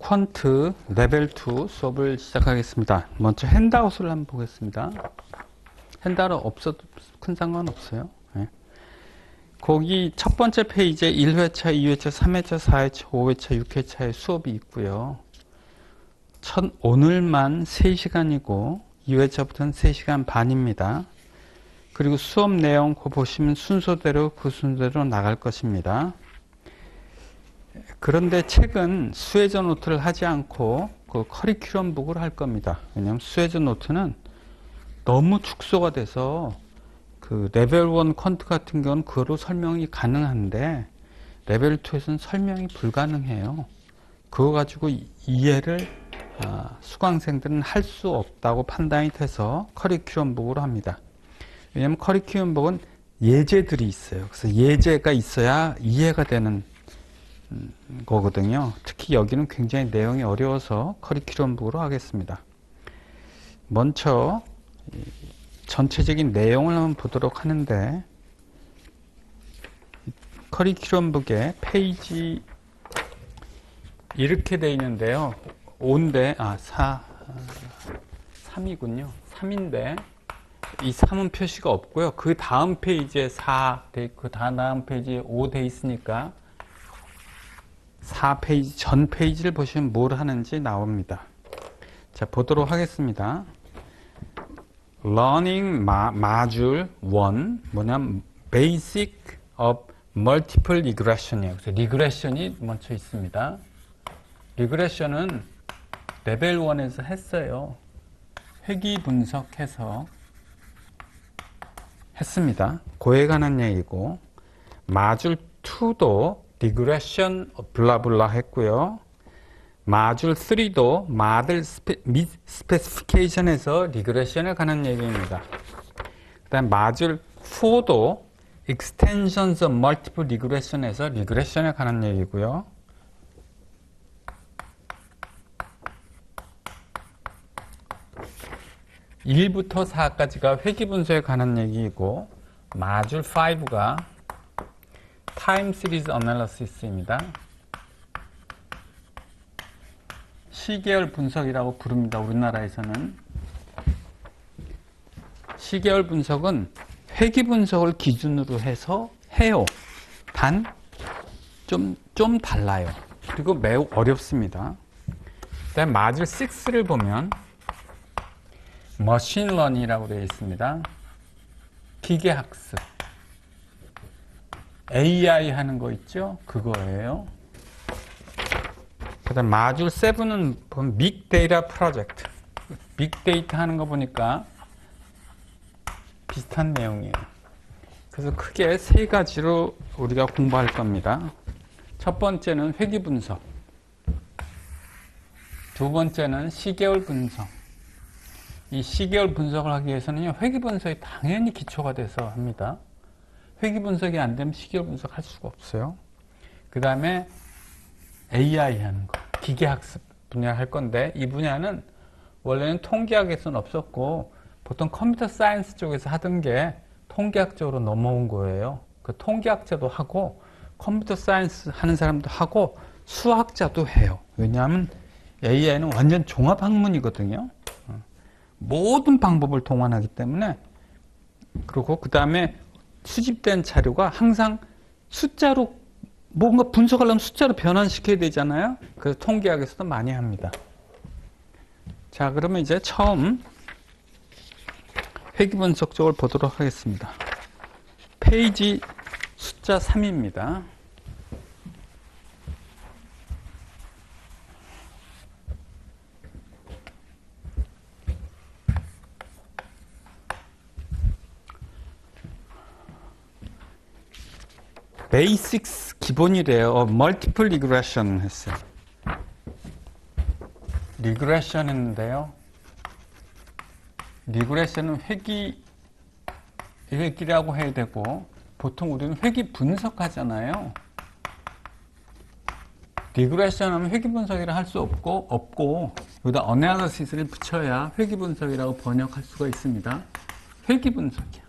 퀀트 레벨 2 수업을 시작하겠습니다. 먼저 핸드아웃을 한번 보겠습니다. 핸드아웃 없어도 큰 상관없어요. 네. 거기 첫 번째 페이지에 1회차, 2회차, 3회차, 4회차, 5회차, 6회차의 수업이 있고요. 오늘만 3시간이고 2회차부터는 3시간 반입니다. 그리고 수업 내용 그 보시면 순서대로 그 순서대로 나갈 것입니다. 그런데 책은 수혜저 노트를 하지 않고 그 커리큘럼북을 할 겁니다. 왜냐하면 수혜저 노트는 너무 축소가 돼서 그 레벨 1 퀀트 같은 경우는 그거로 설명이 가능한데 레벨 2에서는 설명이 불가능해요. 그거 가지고 이해를 수강생들은 할 수 없다고 판단이 돼서 커리큘럼북으로 합니다. 왜냐하면 커리큘럼북은 예제들이 있어요. 그래서 예제가 있어야 이해가 되는 거거든요. 특히 여기는 굉장히 내용이 어려워서 커리큘럼북으로 하겠습니다. 먼저 전체적인 내용을 한번 보도록 하는데 커리큘럼북의 페이지 이렇게 되어 있는데요. 5인데 3이군요. 3인데 이 3은 표시가 없고요. 그 다음 페이지에 4 돼 있고 다음 페이지에 5 돼 있으니까 4페이지 전 페이지를 보시면 뭘 하는지 나옵니다. 자, 보도록 하겠습니다. Learning Module 1 뭐냐면 Basic of Multiple Regression이에요. 그래서 리그레션이 먼저 있습니다. 리그레션은 레벨 1에서 했어요. 회귀 분석해서 했습니다. 그에 관한 얘기고 마줄 2도 리그레션 블라블라 했고요. 마줄 3도 마들 스페시피케이션에서 리그레션에 관한 얘기입니다. 그 다음 마줄 4도 Extensions of Multiple Regression에서 리그레션에 관한 얘기고요. (1부터 4까지가 회귀분석에 관한 얘기이고 마줄 5가 타임 시리즈 어널리시스입니다. 시계열 분석이라고 부릅니다. 우리나라에서는. 시계열 분석은 회귀 분석을 기준으로 해서 해요. 단 좀 달라요. 그리고 매우 어렵습니다. 그다음 마줄 6를 보면 머신러닝이라고 되어 있습니다. 기계학습. AI 하는 거 있죠? 그거예요. 그 다음 마줄 7은 보면 빅데이터 프로젝트. 빅데이터 하는 거 보니까 비슷한 내용이에요. 그래서 크게 세 가지로 우리가 공부할 겁니다. 첫 번째는 회귀 분석. 두 번째는 시계열 분석. 이 시계열 분석을 하기 위해서는 회귀 분석이 당연히 기초가 돼서 합니다. 회귀 분석이 안 되면 시계열 분석 할 수가 없어요. 그 다음에 AI 하는 거, 기계학습 분야 할 건데 이 분야는 원래는 통계학에서는 없었고 보통 컴퓨터 사이언스 쪽에서 하던 게 통계학적으로 넘어온 거예요. 그 통계학자도 하고 컴퓨터 사이언스 하는 사람도 하고 수학자도 해요. 왜냐하면 AI는 완전 종합학문이거든요. 모든 방법을 동원하기 때문에. 그리고 그 다음에 수집된 자료가 항상 숫자로 뭔가 분석하려면 숫자로 변환시켜야 되잖아요. 그래서 통계학에서도 많이 합니다. 자, 그러면 이제 처음 회귀 분석 쪽을 보도록 하겠습니다. 페이지 숫자 3입니다. 베이식스 기본이래요. 멀티플 리그레션 했어요. 리그레션 했는데요. 리그레션은 회귀라고 해야 되고 보통 우리는 회귀 분석하잖아요. 리그레션 하면 회귀 분석이라 할 수 없고 여기다 어널리시스를 붙여야 회귀 분석이라고 번역할 수가 있습니다. 회귀 분석이야.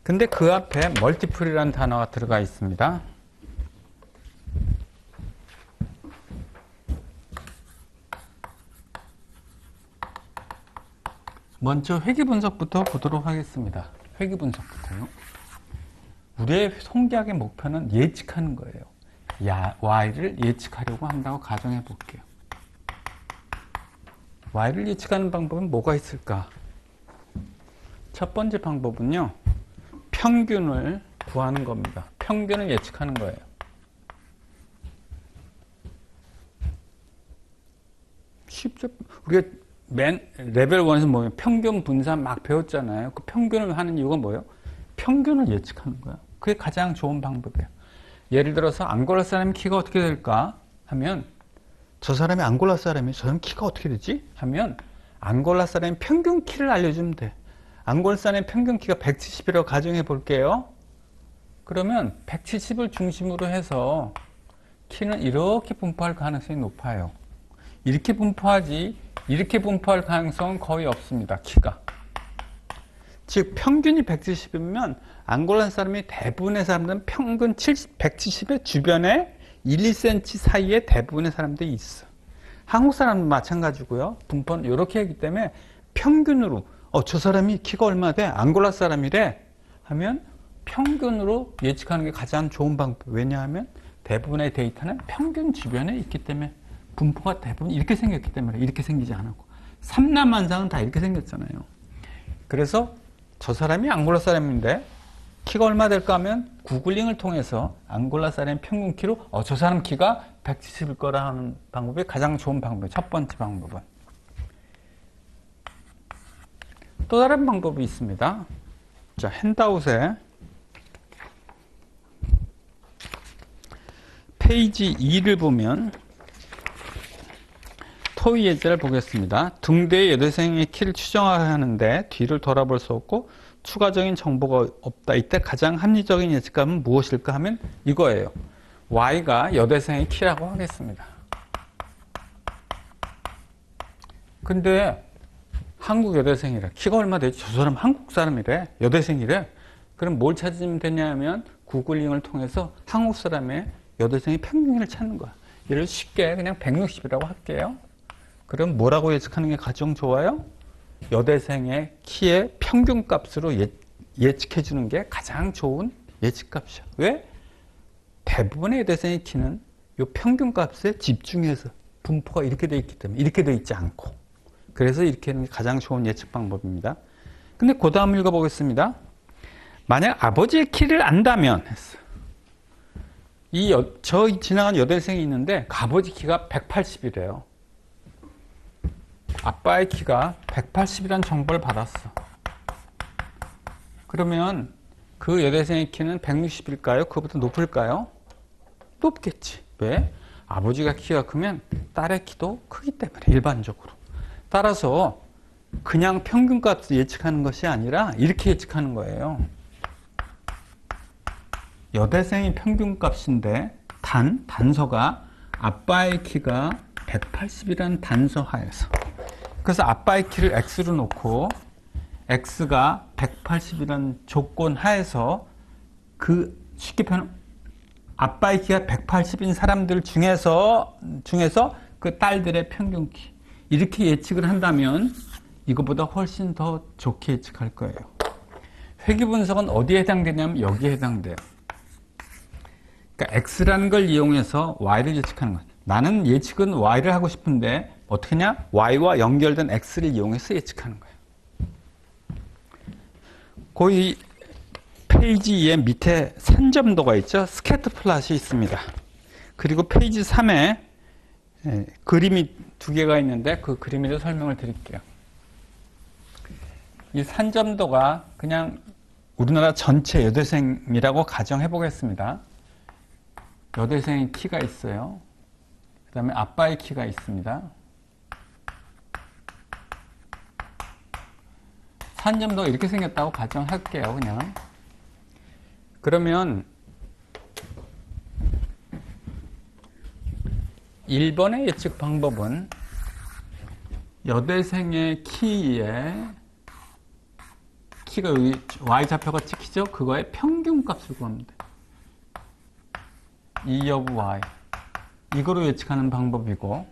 근데 그 앞에 멀티플이라는 단어가 들어가 있습니다. 먼저 회귀 분석부터 보도록 하겠습니다. 회귀 분석부터요. 우리의 통계학의 목표는 예측하는 거예요. Y를 예측하려고 한다고 가정해 볼게요. Y를 예측하는 방법은 뭐가 있을까? 첫 번째 방법은요, 평균을 구하는 겁니다. 평균을 예측하는 거예요. 쉽죠? 우리가 레벨 1에서 뭐예요? 평균 분산 막 배웠잖아요. 그 평균을 하는 이유가 뭐예요? 평균을 예측하는 거예요. 그게 가장 좋은 방법이에요. 예를 들어서 앙골라 사람의 키가 어떻게 될까 하면, 저 사람이 앙골라 사람이 저 사람 키가 어떻게 되지? 하면 앙골라 사람의 평균 키를 알려주면 돼. 앙골라 사람의 평균 키가 170이라고 가정해 볼게요. 그러면 170을 중심으로 해서 키는 이렇게 분포할 가능성이 높아요. 이렇게 분포하지, 이렇게 분포할 가능성은 거의 없습니다. 키가. 즉 평균이 170이면 앙골라 사람이 대부분의 사람들은 평균 170의 주변에 1, 2cm 사이에 대부분의 사람들이 있어. 한국 사람도 마찬가지고요. 분포는 이렇게 하기 때문에 평균으로 저 사람이 키가 얼마 돼? 앙골라 사람이래 하면 평균으로 예측하는 게 가장 좋은 방법. 왜냐하면 대부분의 데이터는 평균 주변에 있기 때문에, 분포가 대부분 이렇게 생겼기 때문에. 이렇게 생기지 않았고 삼남만상은 다 이렇게 생겼잖아요. 그래서 저 사람이 앙골라 사람인데 키가 얼마 될까 하면 구글링을 통해서 앙골라 사람의 평균 키로 저 사람 키가 170일 거라 하는 방법이 가장 좋은 방법이에요. 첫 번째 방법은. 또 다른 방법이 있습니다. 자, 핸드아웃에 페이지 2를 보면 토의 예제를 보겠습니다. 등대의 여대생의 키를 추정해야 하는데 뒤를 돌아볼 수 없고 추가적인 정보가 없다. 이때 가장 합리적인 예측감은 무엇일까 하면 이거예요. Y가 여대생의 키라고 하겠습니다. 근데 한국 여대생이래. 키가 얼마 되지? 저 사람 한국 사람이래. 여대생이래. 그럼 뭘 찾으면 되냐면 구글링을 통해서 한국 사람의 여대생의 평균을 찾는 거야. 얘를 쉽게 그냥 160이라고 할게요. 그럼 뭐라고 예측하는 게 가장 좋아요? 여대생의 키의 평균값으로 예측해 주는 게 가장 좋은 예측값이야. 왜? 대부분의 여대생의 키는 이 평균값에 집중해서 분포가 이렇게 돼 있기 때문에, 이렇게 돼 있지 않고. 그래서 이렇게 하는 게 가장 좋은 예측 방법입니다. 근데 그 다음 읽어보겠습니다. 만약 아버지의 키를 안다면 했어. 저 지나간 여대생이 있는데 아버지 키가 180이래요. 아빠의 키가 180이라는 정보를 받았어. 그러면 그 여대생의 키는 160일까요? 그거보다 높을까요? 높겠지. 왜? 아버지가 키가 크면 딸의 키도 크기 때문에, 일반적으로. 따라서 그냥 평균값을 예측하는 것이 아니라 이렇게 예측하는 거예요. 여대생이 평균값인데 단서가 아빠의 키가 180이라는 단서 하에서, 그래서 아빠의 키를 X로 놓고 X가 180이라는 조건 하에서 쉽게 표현, 아빠의 키가 180인 사람들 중에서 그 딸들의 평균 키, 이렇게 예측을 한다면 이거보다 훨씬 더 좋게 예측할 거예요. 회귀 분석은 어디에 해당되냐면 여기에 해당돼요. 그러니까 X라는 걸 이용해서 Y를 예측하는 거예요. 나는 예측은 Y를 하고 싶은데 어떻게 하냐? Y와 연결된 X를 이용해서 예측하는 거예요. 거의 페이지 2의 밑에 산점도가 있죠. 스캐터 플롯이 있습니다. 그리고 페이지 3에 그림이 두 개가 있는데 그 그림에도 설명을 드릴게요. 이 산점도가 그냥 우리나라 전체 여대생이라고 가정해 보겠습니다. 여대생의 키가 있어요. 그 다음에 아빠의 키가 있습니다. 산점도가 이렇게 생겼다고 가정할게요. 그냥. 그러면 1번의 예측 방법은 여대생의 키가 여기 Y좌표가 찍히죠? 그거의 평균값을 구합니다. E of Y. 이거로 예측하는 방법이고,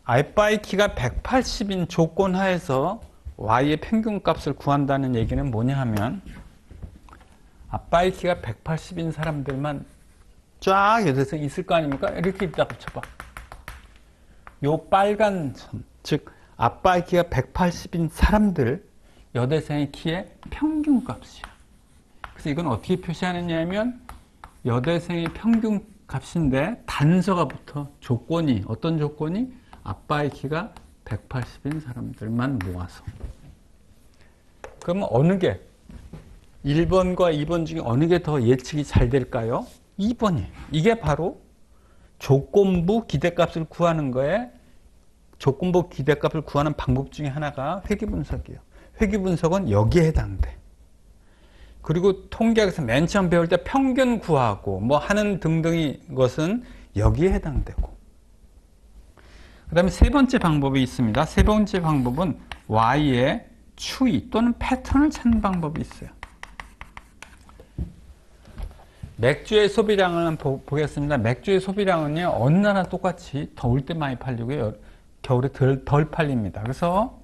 아빠의 키가 180인 조건 하에서 y의 평균값을 구한다는 얘기는 뭐냐 하면 아빠의 키가 180인 사람들만 쫙 여대생이 있을 거 아닙니까? 이렇게 있다 붙여봐. 요 빨간 선, 즉 아빠의 키가 180인 사람들 여대생의 키의 평균값이야. 그래서 이건 어떻게 표시하느냐면 여대생의 평균값인데 단서가 붙어. 조건이 어떤 조건이? 아빠의 키가 180인 사람들만 모아서. 그러면 어느 게 1번과 2번 중에 어느 게 더 예측이 잘 될까요? 2번이에요. 이게 바로 조건부 기대값을 구하는 거에 조건부 기대값을 구하는 방법 중에 하나가 회귀분석이에요. 회귀분석은 여기에 해당돼. 그리고 통계학에서 맨 처음 배울 때 평균 구하고 뭐 하는 등등의 것은 여기에 해당되고. 그 다음에 세 번째 방법이 있습니다. 세 번째 방법은 Y의 추이 또는 패턴을 찾는 방법이 있어요. 맥주의 소비량을 한번 보겠습니다. 맥주의 소비량은요, 어느 나라 똑같이 더울 때 많이 팔리고요, 겨울에 덜 팔립니다. 그래서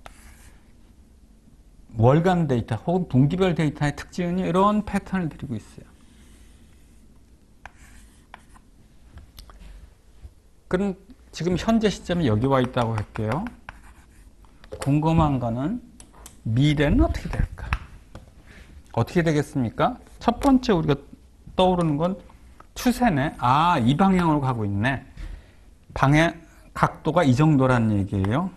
월간 데이터 혹은 분기별 데이터의 특징은 이런 패턴을 드리고 있어요. 그럼 지금 현재 시점이 여기 와 있다고 할게요. 궁금한 거는 미래는 어떻게 될까? 어떻게 되겠습니까? 첫 번째 우리가 떠오르는 건 추세네. 아, 이 방향으로 가고 있네. 방향, 각도가 이 정도라는 얘기예요.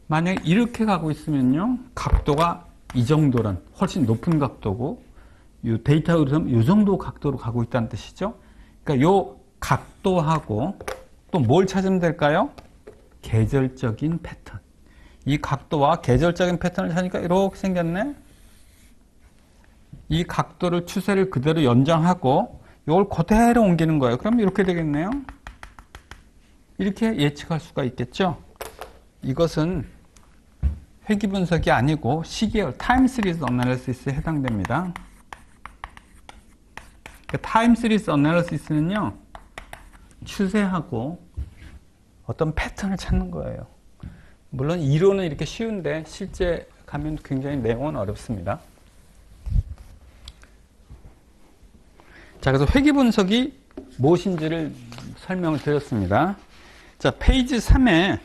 만약에 이렇게 가고 있으면요, 각도가 이 정도란 훨씬 높은 각도고, 이 데이터로 보면 이 정도 각도로 가고 있다는 뜻이죠. 그러니까 이 각도하고 또 뭘 찾으면 될까요? 계절적인 패턴. 이 각도와 계절적인 패턴을 찾으니까 이렇게 생겼네. 이 각도를 추세를 그대로 연장하고 이걸 그대로 옮기는 거예요. 그럼 이렇게 되겠네요. 이렇게 예측할 수가 있겠죠. 이것은 회귀 분석이 아니고 시계열 타임 시리즈 어널리시스에 해당됩니다. 타임 시리즈 어널리시스는요, 추세하고 어떤 패턴을 찾는 거예요. 물론 이론은 이렇게 쉬운데 실제 가면 굉장히 내용은 어렵습니다. 자, 그래서 회귀 분석이 무엇인지를 설명을 드렸습니다. 자, 페이지 3의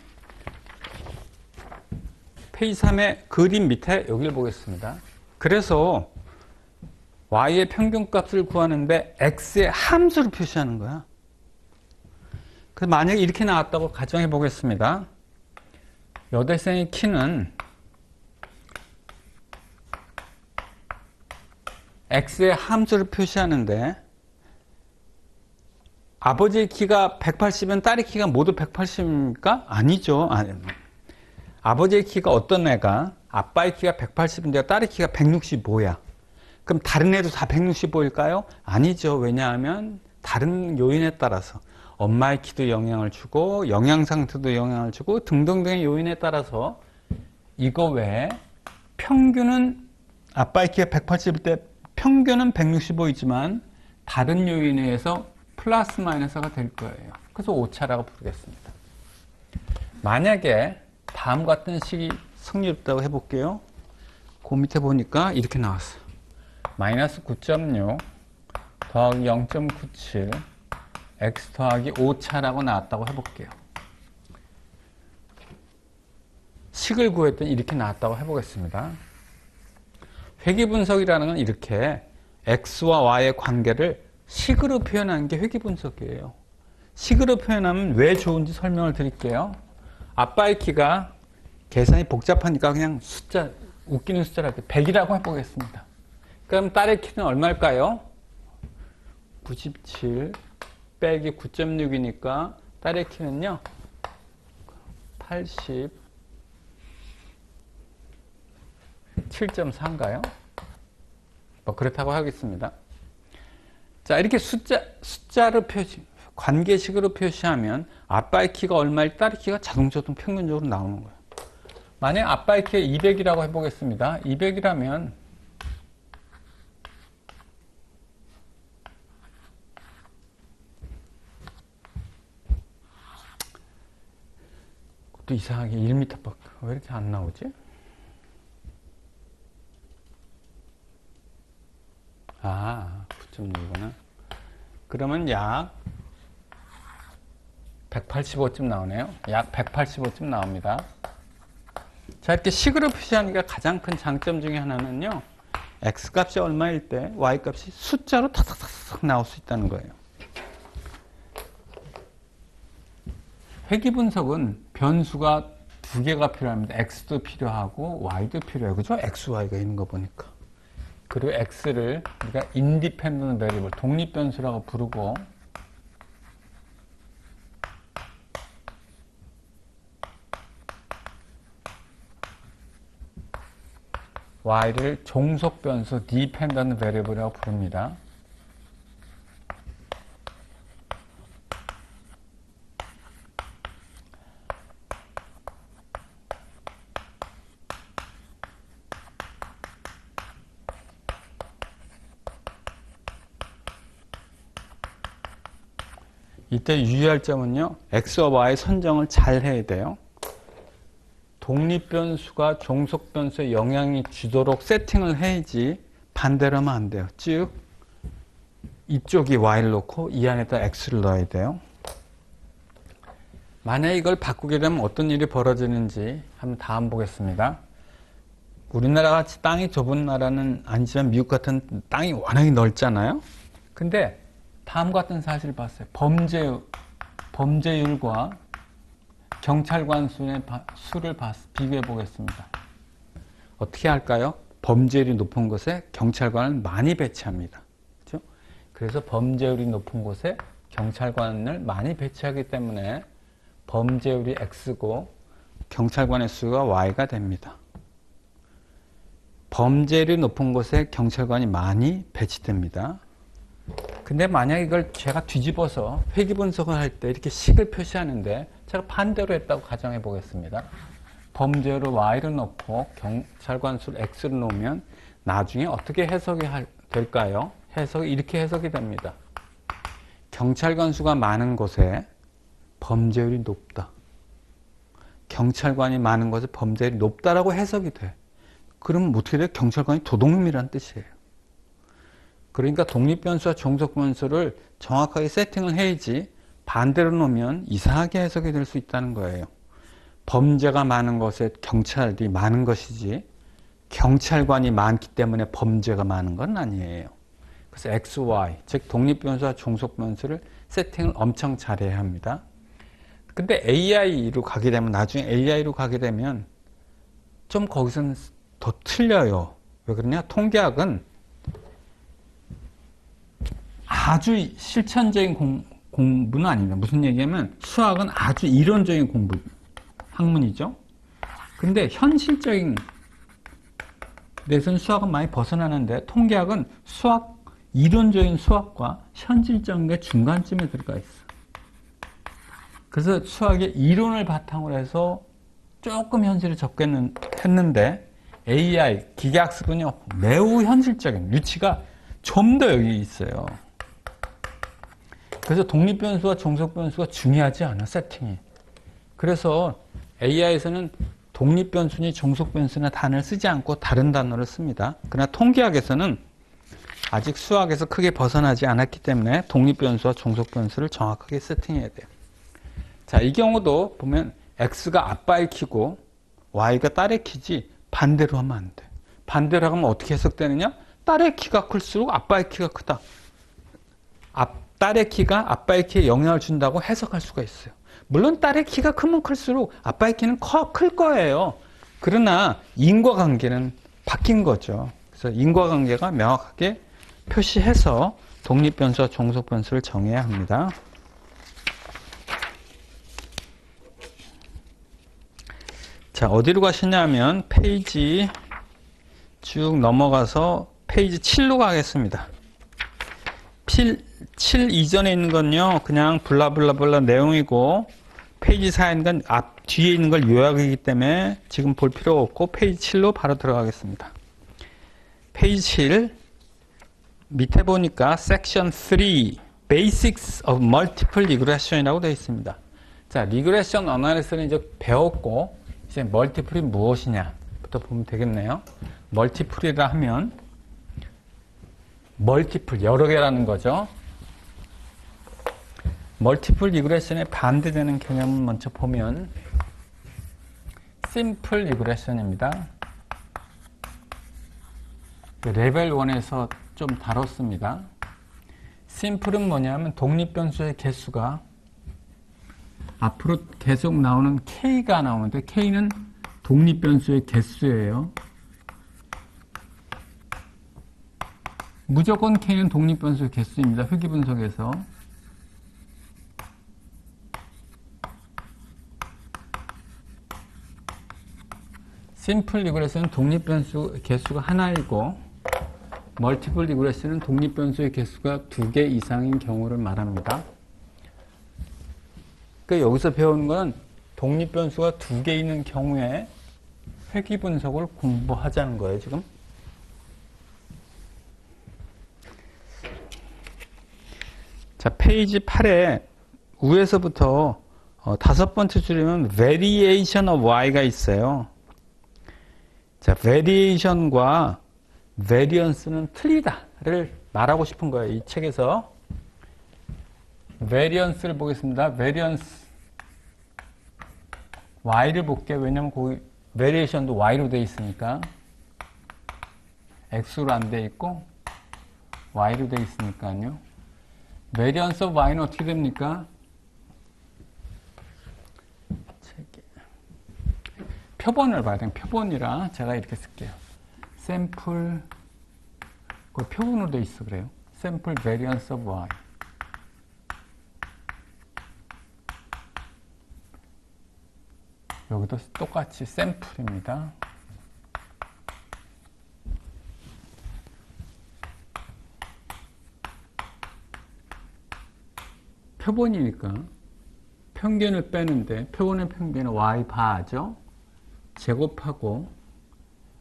그림 밑에 여기를 보겠습니다. 그래서 y의 평균값을 구하는데 x의 함수를 표시하는 거야. 그래서 만약에 이렇게 나왔다고 가정해 보겠습니다. 여대생의 키는 x의 함수를 표시하는데 아버지의 키가 180이면 딸의 키가 모두 180입니까? 아니죠. 아버지의 키가 어떤 애가 아빠의 키가 180인데 딸의 키가 165야. 그럼 다른 애도 다 165일까요? 아니죠. 왜냐하면 다른 요인에 따라서 엄마의 키도 영향을 주고 영양 상태도 영향을 주고 등등등의 요인에 따라서 이거 외에 평균은 아빠의 키가 180일 때 평균은 165이지만 다른 요인에 의해서 플러스 마이너스가 될 거예요. 그래서 오차라고 부르겠습니다. 만약에 다음 같은 식이 성립했다고 해볼게요. 그 밑에 보니까 이렇게 나왔어요. 마이너스 9.6 더하기 0.97 x 더하기 5차라고 나왔다고 해볼게요. 식을 구했더니 이렇게 나왔다고 해보겠습니다. 회귀분석이라는 건 이렇게 x와 y의 관계를 식으로 표현하는 게 회귀분석이에요. 식으로 표현하면 왜 좋은지 설명을 드릴게요. 아빠의 키가 계산이 복잡하니까 그냥 숫자, 웃기는 숫자를 할게요. 100이라고 해보겠습니다. 그럼 딸의 키는 얼마일까요? 97 빼기 9.6이니까 딸의 키는요 87.4인가요? 뭐 그렇다고 하겠습니다. 자, 이렇게 숫자를 관계식으로 표시하면 아빠의 키가 얼마일 딸의 키가 자동적으로 평균적으로 나오는 거예요. 만약 아빠의 키가 200이라고 해보겠습니다. 200이라면 또 이상하게 1m밖에 왜 이렇게 안 나오지? 9.6이구나. 그러면 약 185쯤 나오네요. 약 185쯤 나옵니다. 자, 이렇게 식으로 표시하니까 가장 큰 장점 중에 하나는요, x값이 얼마일 때 y값이 숫자로 탁탁탁 나올 수 있다는 거예요. 회귀 분석은 변수가 두 개가 필요합니다. x도 필요하고 y도 필요해요. 그죠? x, y가 있는 거 보니까. 그리고 x를 우리가 independent variable, 독립 변수라고 부르고, y를 종속 변수 dependent variable이라고 부릅니다. 이때 유의할 점은요, x와 y 선정을 잘 해야 돼요. 독립변수가 종속변수에 영향이 주도록 세팅을 해야지 반대로 하면 안 돼요. 즉 이쪽이 y를 놓고 이 안에다 x를 넣어야 돼요. 만약에 이걸 바꾸게 되면 어떤 일이 벌어지는지 한번 다음 보겠습니다. 우리나라 같이 땅이 좁은 나라는 아니지만 미국 같은 땅이 워낙에 넓잖아요. 근데 다음과 같은 사실을 봤어요. 범죄율과 경찰관 수를 비교해 보겠습니다. 어떻게 할까요? 범죄율이 높은 곳에 경찰관을 많이 배치합니다. 그렇죠? 그래서 범죄율이 높은 곳에 경찰관을 많이 배치하기 때문에 범죄율이 X고 경찰관의 수가 Y가 됩니다. 범죄율이 높은 곳에 경찰관이 많이 배치됩니다. 근데 만약 이걸 제가 뒤집어서 회귀 분석을 할 때 이렇게 식을 표시하는데 제가 반대로 했다고 가정해 보겠습니다. 범죄율을 y를 넣고 경찰관 수를 x를 놓으면 나중에 어떻게 해석이 될까요? 해석이 이렇게 해석이 됩니다. 경찰관 수가 많은 곳에 범죄율이 높다. 경찰관이 많은 곳에 범죄율이 높다라고 해석이 돼. 그러면 어떻게 돼요? 경찰관이 도둑놈이라는 뜻이에요. 그러니까 독립변수와 종속변수를 정확하게 세팅을 해야지 반대로 놓으면 이상하게 해석이 될 수 있다는 거예요. 범죄가 많은 곳에 경찰이 많은 것이지 경찰관이 많기 때문에 범죄가 많은 건 아니에요. 그래서 X, Y, 즉 독립변수와 종속변수를 세팅을 엄청 잘해야 합니다. 근데 AI로 가게 되면 나중에 AI로 가게 되면 좀 거기서는 더 틀려요. 왜 그러냐? 통계학은 아주 실천적인 공부는 아닙니다. 무슨 얘기냐면 수학은 아주 이론적인 학문이죠. 근데 현실적인 데서는 수학은 많이 벗어나는데 통계학은 이론적인 수학과 현실적인 게 중간쯤에 들어가 있어. 그래서 수학의 이론을 바탕으로 해서 조금 현실을 접근했는데 AI, 기계학습은요 매우 현실적인 위치가 좀 더 여기 있어요. 그래서 독립변수와 종속변수가 중요하지 않아, 세팅이. 그래서 AI에서는 독립변수니 종속변수나 단어를 쓰지 않고 다른 단어를 씁니다. 그러나 통계학에서는 아직 수학에서 크게 벗어나지 않았기 때문에 독립변수와 종속변수를 정확하게 세팅해야 돼요. 자, 이 경우도 보면 X가 아빠의 키고 Y가 딸의 키지 반대로 하면 안 돼. 반대로 하면 어떻게 해석되느냐? 딸의 키가 클수록 아빠의 키가 크다. 딸의 키가 아빠의 키에 영향을 준다고 해석할 수가 있어요. 물론 딸의 키가 크면 클수록 아빠의 키는 클 거예요. 그러나 인과관계는 바뀐 거죠. 그래서 인과관계가 명확하게 표시해서 독립변수와 종속변수를 정해야 합니다. 자, 어디로 가시냐면 페이지 쭉 넘어가서 페이지 7로 가겠습니다. 7 이전에 있는 건요, 그냥 블라블라블라 내용이고, 페이지 4에 있는 건 뒤에 있는 걸 요약이기 때문에 지금 볼 필요가 없고, 페이지 7로 바로 들어가겠습니다. 페이지 7, 밑에 보니까 Section 3, Basics of Multiple Regression이라고 되어 있습니다. 자, 리그레션 어나리시스는 이제 배웠고, 이제 멀티플이 무엇이냐부터 보면 되겠네요. 멀티플이라 하면, 멀티플, 여러 개라는 거죠. 멀티플 리그레션에 반대되는 개념을 먼저 보면 심플 리그레션입니다. 레벨 1에서 좀 다뤘습니다. 심플은 뭐냐면 독립변수의 개수가 앞으로 계속 나오는 K가 나오는데 K는 독립변수의 개수예요. 무조건 K는 독립변수의 개수입니다. 회귀분석에서. 심플 리그레션은 독립변수 개수가 하나이고 멀티플 리그레션은 독립변수의 개수가 2개 이상인 경우를 말합니다. 그러니까 여기서 배우는 건 독립변수가 2개 있는 경우에 회귀분석을 공부하자는 거예요, 지금. 자, 페이지 8에 위에서부터 5번째 줄이면 variation of y가 있어요. 자, variation과 variance는 틀리다를 말하고 싶은 거예요. 이 책에서. variance를 보겠습니다. variance y를 볼게요. 왜냐면 거기 variation도 y로 되어 있으니까. x로 안 되어 있고 y로 되어 있으니까요. variance of y는 어떻게 됩니까? 표본을 봐야 돼요. 표본이라 제가 이렇게 쓸게요. 샘플, 그 표본으로 되어 있어 그래요. 샘플 variance of y. 여기도 똑같이 샘플입니다. 표본이니까 평균을 빼는데 표본의 평균은 y바죠. 제곱하고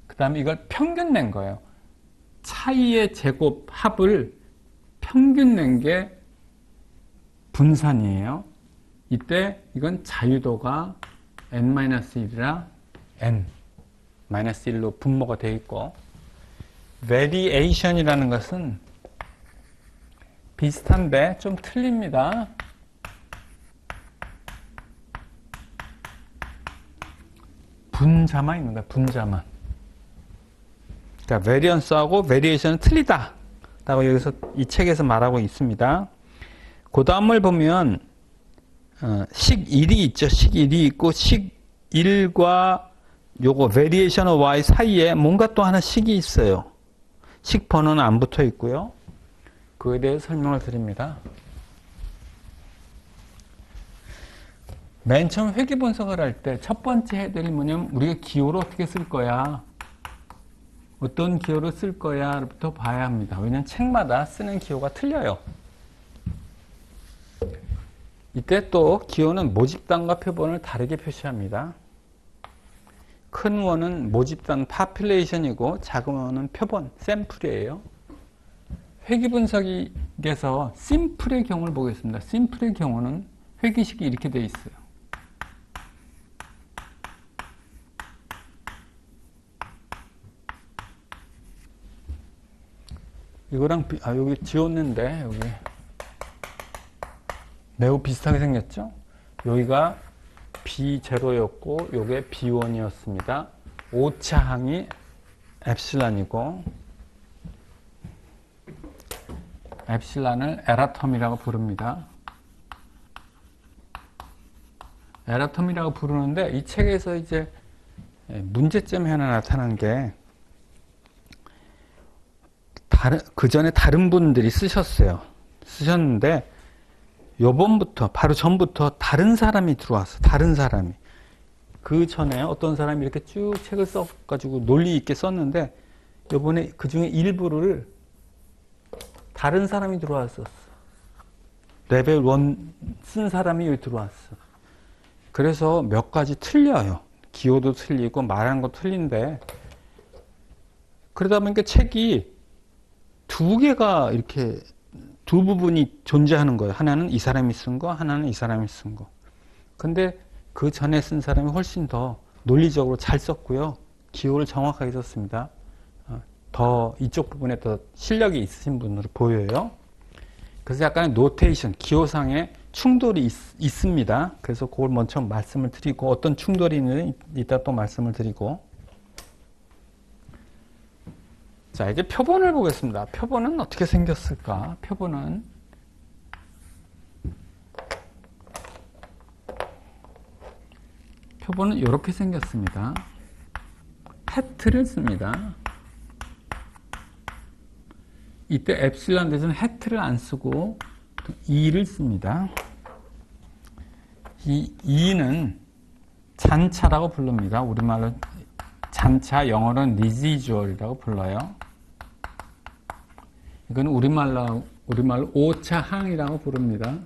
그 다음에 이걸 평균 낸 거예요. 차이의 제곱 합을 평균 낸 게 분산이에요. 이때 이건 자유도가 n-1이라 n-1로 분모가 되어 있고 variation이라는 것은 비슷한데 좀 틀립니다. 분자만 있는 거야, 분자만. 그러니까 variance하고 variation은 틀리다 라고 여기서 이 책에서 말하고 있습니다. 그 다음을 보면 식 1이 있죠. 식 1이 있고 식 1과 요거 variation of y 사이에 뭔가 또 하나 식이 있어요. 식 번호는 안 붙어 있고요. 그거에 대해 설명을 드립니다. 맨 처음 회귀 분석을 할 때 첫 번째 해야 될 뭐냐면 우리가 기호를 어떻게 쓸 거야, 어떤 기호를 쓸 거야부터 봐야 합니다. 왜냐하면 책마다 쓰는 기호가 틀려요. 이때 또 기호는 모집단과 표본을 다르게 표시합니다. 큰 원은 모집단 population이고 작은 원은 표본, 샘플이에요. 회귀 분석에서 심플의 경우를 보겠습니다. 심플의 경우는 회귀식이 이렇게 되어 있어요. 이거랑 여기 지웠는데 여기 매우 비슷하게 생겼죠? 여기가 B0였고 요게 B1이었습니다. 오차항이 엡실런이고 엡실런을 에라텀이라고 부릅니다. 에라텀이라고 부르는데 이 책에서 이제 문제점이 하나 나타난 게 그 전에 다른 분들이 쓰셨는데 요번부터 바로 전부터 다른 사람이 들어왔어. 다른 사람이. 그 전에 어떤 사람이 이렇게 쭉 책을 써가지고 논리 있게 썼는데 요번에 그 중에 일부를 다른 사람이 들어왔었어. 레벨 1 쓴 사람이 여기 들어왔어. 그래서 몇 가지 틀려요. 기호도 틀리고 말하는 거 틀린데 그러다 보니까 책이 두 개가 이렇게 두 부분이 존재하는 거예요. 하나는 이 사람이 쓴 거, 하나는 이 사람이 쓴 거. 근데 그 전에 쓴 사람이 훨씬 더 논리적으로 잘 썼고요. 기호를 정확하게 썼습니다. 더 이쪽 부분에 더 실력이 있으신 분으로 보여요. 그래서 약간의 노테이션, 기호상의 충돌이 있습니다. 그래서 그걸 먼저 말씀을 드리고 어떤 충돌이 있는지 이따 또 말씀을 드리고 자 이제 표본을 보겠습니다. 표본은 어떻게 생겼을까? 표본은 이렇게 생겼습니다. 해트를 씁니다. 이때 엡실론 대신에 해트를 안 쓰고 E를 씁니다. 이 E는 잔차라고 부릅니다. 우리말로 잔차, 영어로는 residual이라고 불러요. 이건 우리말로 오차항이라고 부릅니다.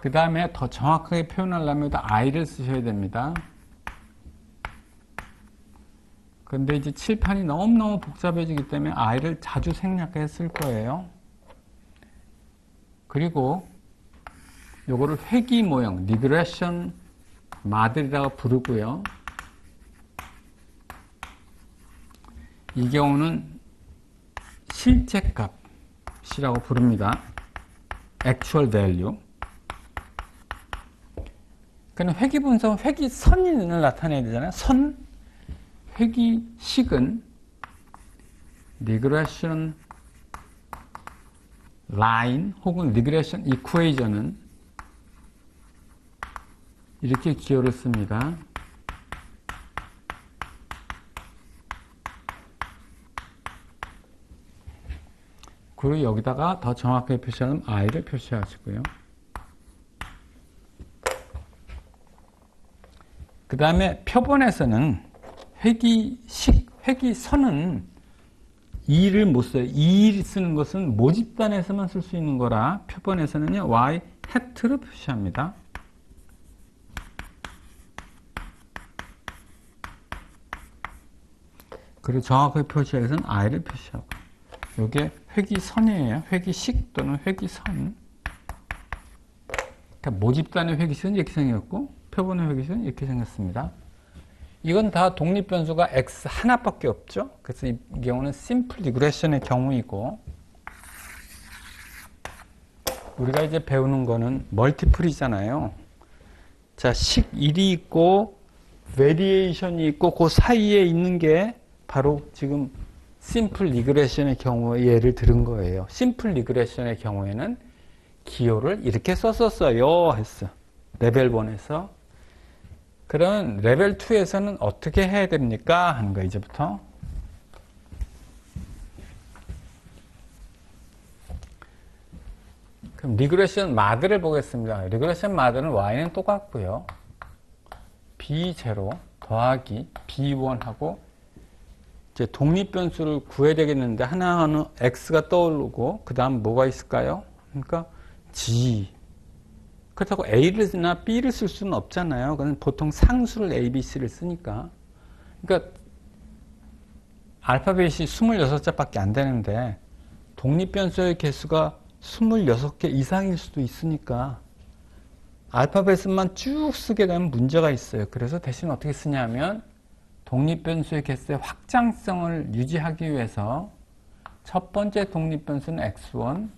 그 다음에 더 정확하게 표현하려면 I를 쓰셔야 됩니다. 근데 이제 칠판이 너무너무 복잡해지기 때문에 I를 자주 생략해 쓸 거예요. 그리고 요거를 회귀 모형, 리그레션 마들이라고 부르고요. 이 경우는 실제 값이라고 부릅니다. actual value. 그럼 회귀 분석은 회귀선을 나타내야 되잖아요. 회귀식은 리그레션 라인 혹은 리그레션 이퀘이션은 이렇게 기호를 씁니다. 그리고 여기다가 더 정확하게 표시하면 I를 표시하시고요. 그 다음에 표본에서는 회귀선은 E를 못 써요. E 쓰는 것은 모집단에서만 쓸 수 있는 거라 표본에서는요, Y hat로 표시합니다. 그리고 정확하게 표시하기 위해서는 I를 표시하고. 이게 회귀선이에요. 회귀식 또는 회귀선. 그러니까 모집단의 회귀식은 이렇게 생겼고, 표본의 회귀식은 이렇게 생겼습니다. 이건 다 독립변수가 x 하나밖에 없죠. 그래서 이 경우는 심플 리그레션의 경우이고 우리가 이제 배우는 거는 멀티플이잖아요. 자, 식 1이 있고 베리에이션이 있고 그 사이에 있는 게 바로 지금 심플 리그레션의 경우에 예를 들은 거예요. 심플 리그레션의 경우에는 기호를 이렇게 썼었어요 했어. 레벨 1에서. 그럼 레벨 2에서는 어떻게 해야 됩니까? 하는 거 이제부터. 그럼 리그레션 마드를 보겠습니다. 리그레션 마드는 y는 똑같고요. b0 더하기 b1하고 이제 독립변수를 구해야 되겠는데 하나는 x가 떠오르고 그 다음 뭐가 있을까요? 그러니까 g. 그렇다고 A나 B를 쓸 수는 없잖아요. 그건 보통 상수를 A, B, C를 쓰니까. 그러니까 알파벳이 26자밖에 안 되는데 독립변수의 개수가 26개 이상일 수도 있으니까 알파벳만 쭉 쓰게 되면 문제가 있어요. 그래서 대신 어떻게 쓰냐면 독립변수의 개수의 확장성을 유지하기 위해서 첫 번째 독립변수는 x1,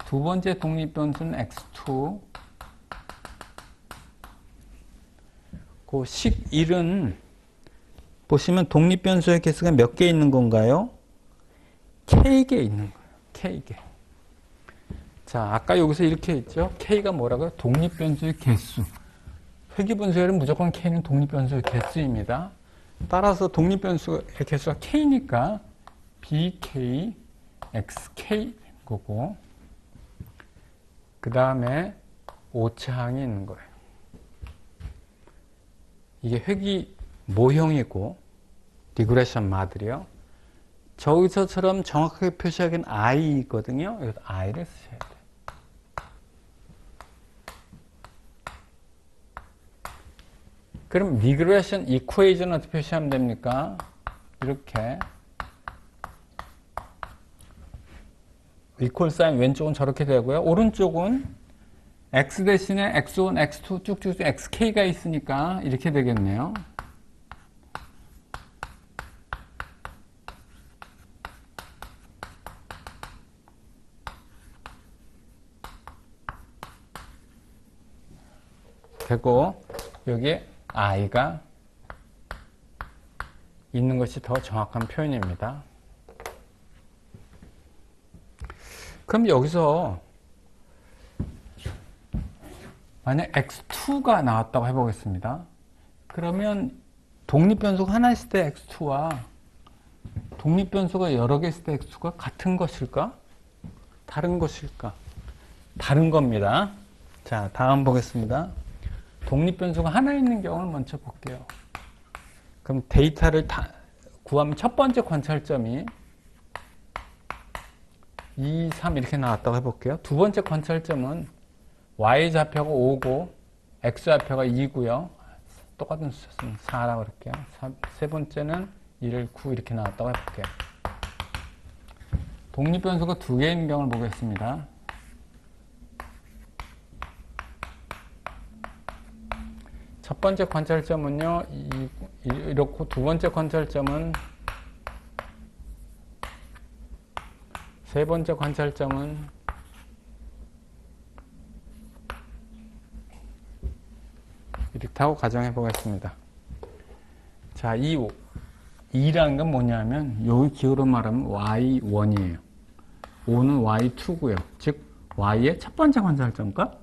두 번째 독립변수는 x2, 그 식 1은 보시면 독립변수의 개수가 몇 개 있는 건가요? K개 있는 거예요. K개. 자, 아까 여기서 이렇게 했죠. K가 뭐라고요? 독립변수의 개수. 회귀분수에는 무조건 K는 독립변수의 개수입니다. 따라서 독립변수의 개수가 K니까 BK, XK 거고 그 다음에 오차항이 있는 거예요. 이게 회귀 모형이고 리그레션 마들이요. 저기서처럼 정확하게 표시하기는 I거든요. 여기서 I를 쓰셔야 돼요. 그럼 리그레션 이퀘이션은 어떻게 표시하면 됩니까? 이렇게 이퀄 사인 왼쪽은 저렇게 되고요. 오른쪽은 x 대신에 x1, x2 쭉쭉 xk가 있으니까 이렇게 되겠네요. 되고 여기에 i가 있는 것이 더 정확한 표현입니다. 그럼 여기서 만약 x2가 나왔다고 해보겠습니다. 그러면 독립변수가 하나 있을 때 x2와 독립변수가 여러 개 있을 때 x2가 같은 것일까? 다른 것일까? 다른 겁니다. 자, 다음 보겠습니다. 독립변수가 하나 있는 경우를 먼저 볼게요. 그럼 데이터를 구하면 첫 번째 관찰점이 2, 3 이렇게 나왔다고 해볼게요. 두 번째 관찰점은 y좌표가 5고 x좌표가 2고요. 똑같은 숫자는 4라고 그럴게요. 세 번째는 1을 9 이렇게 나왔다고 해볼게요. 독립변수가 두 개인 경우를 보겠습니다. 첫 번째 관찰점은요, 이렇고 두 번째 관찰점은 세 번째 관찰점은 이렇게 하고 가정해 보겠습니다. 자, 이 2라는 건 뭐냐면 여기 기호로 말하면 y1이에요. 5는 y2고요. 즉 y의 첫 번째 관찰점 값,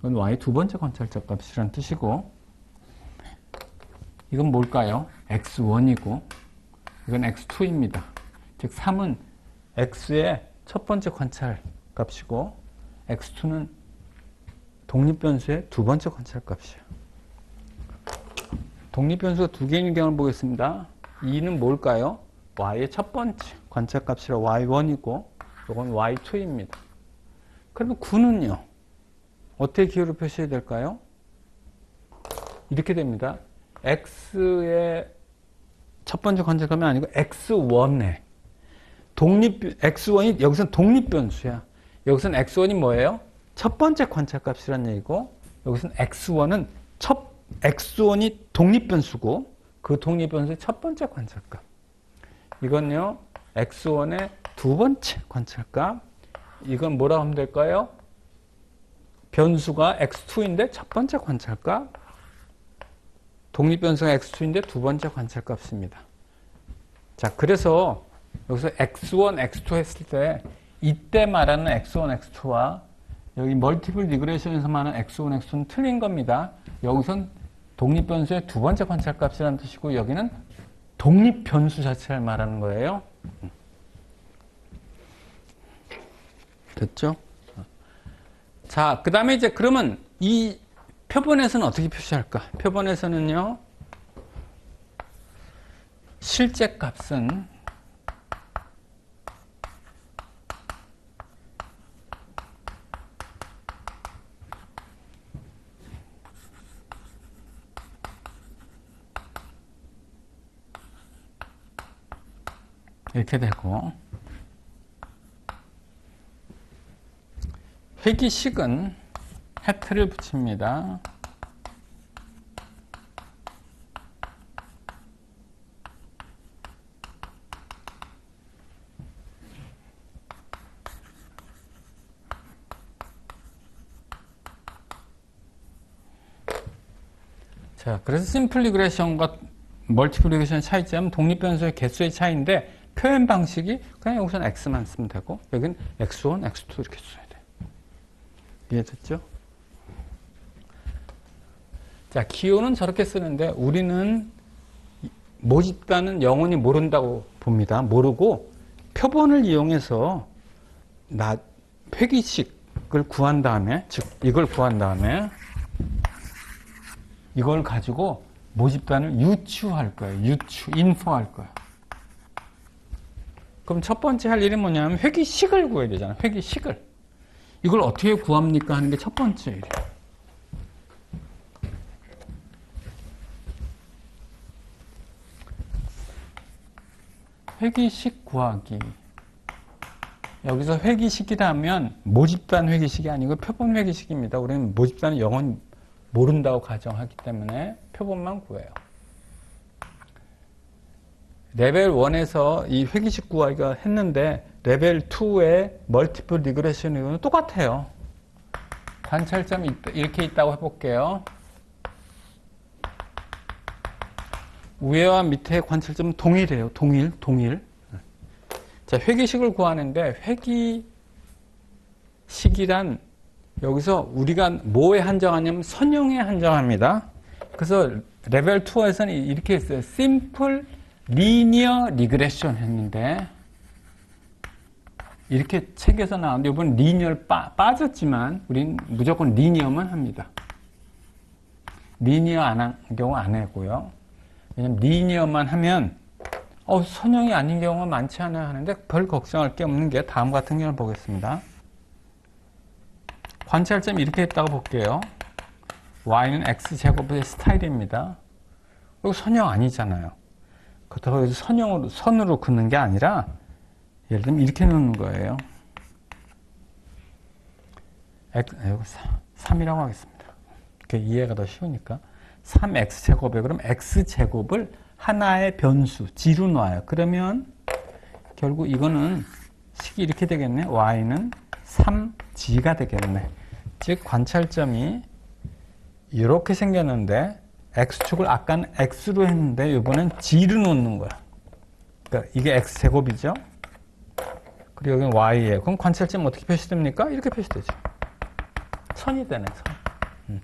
이건 y 두 번째 관찰점 값이라는 뜻이고, 이건 뭘까요? x1이고 이건 x2입니다. 즉 3은 x의 첫 번째 관찰 값이고 x2는 독립변수의 두 번째 관찰 값이에요. 독립변수가 두 개인 경우를 보겠습니다. 2는 뭘까요? y의 첫 번째 관찰 값이라 y1이고 이건 y2입니다. 그러면 9는요? 어떻게 기호로 표시해야 될까요? 이렇게 됩니다. x의 첫 번째 관찰감이 아니고 x1에 x1이 여기서는 독립변수야. 여기서는 x1이 뭐예요? 첫 번째 관찰값이란 얘기고 여기서는 x1은 x1이 독립변수고 그 독립변수의 첫 번째 관찰값. 이건요 x1의 두 번째 관찰값. 이건 뭐라고 하면 될까요? 변수가 x2인데 첫 번째 관찰값. 독립변수가 x2인데 두 번째 관찰값입니다. 자, 그래서 여기서 x1, x2 했을 때 이때 말하는 x1, x2와 여기 멀티플 리그레이션에서 말하는 x1, x2는 틀린 겁니다. 여기선 독립변수의 두 번째 관찰값이라는 뜻이고 여기는 독립변수 자체를 말하는 거예요. 됐죠? 자, 그 다음에 이제 그러면 이 표본에서는 어떻게 표시할까? 표본에서는요, 실제 값은 이렇게 되고 회기식은 해트를 붙입니다. 자, 그래서 심플 리그레이션과 멀티플 리그레이션의 차이점은 독립변수의 개수의 차이인데 표현 방식이 그냥 여기서는 x만 쓰면 되고 여기는 x1, x2 이렇게 써야 돼요. 이해됐죠? 자, 기호는 저렇게 쓰는데 우리는 모집단은 영원히 모른다고 봅니다. 모르고 표본을 이용해서 회기식을 구한 다음에, 즉 이걸 구한 다음에 이걸 가지고 모집단을 유추할 거예요. 인포할 거예요. 그럼 첫 번째 할 일이 뭐냐면 회기식을 구해야 되잖아요. 회기식을. 이걸 어떻게 구합니까? 하는 게 첫 번째 일이에요. 회기식 구하기. 여기서 회기식이라면 모집단 회기식이 아니고 표본 회기식입니다. 우리는 모집단은 영원히 모른다고 가정하기 때문에 표본만 구해요. 레벨 1에서 이 회기식 구하기가 했는데 레벨 2의 멀티플 리그레션 이거는 똑같아요. 관찰점이 이렇게 있다고 해볼게요. 위와 밑에 관찰점은 동일해요. 동일. 자, 회기식을 구하는데 회기식이란 여기서 우리가 뭐에 한정하냐면 선형에 한정합니다. 그래서 레벨 2에서는 이렇게 했어요. 심플 리니어 리그레션 했는데 이렇게 책에서 나오는데 이번 리니어를 빠졌지만 우린 무조건 리니어만 합니다. 리니어 안 한 경우 안 하고요. 왜냐면 리니어만 하면 선형이 아닌 경우가 많지 않아요 하는데 별 걱정할 게 없는 게 다음 같은 경우를 보겠습니다. 관찰점이 이렇게 했다고 볼게요. y는 x제곱의 스타일입니다. 그리고 선형 아니잖아요. 그렇다고 해서 선으로 긋는 게 아니라 예를 들면 이렇게 놓는 거예요. 3이라고 하겠습니다. 이해가 더 쉬우니까. 3x제곱에 그럼 x제곱을 하나의 변수, g로 놔요. 그러면 결국 이거는 식이 이렇게 되겠네. y는 3g가 되겠네. 즉 관찰점이 이렇게 생겼는데 x축을 아까는 x로 했는데 이번엔 g로 놓는 거야. 그러니까 이게 x제곱이죠. 그리고 여기는 y예요. 그럼 관찰점 어떻게 표시됩니까? 이렇게 표시되죠. 선이 되네, 선.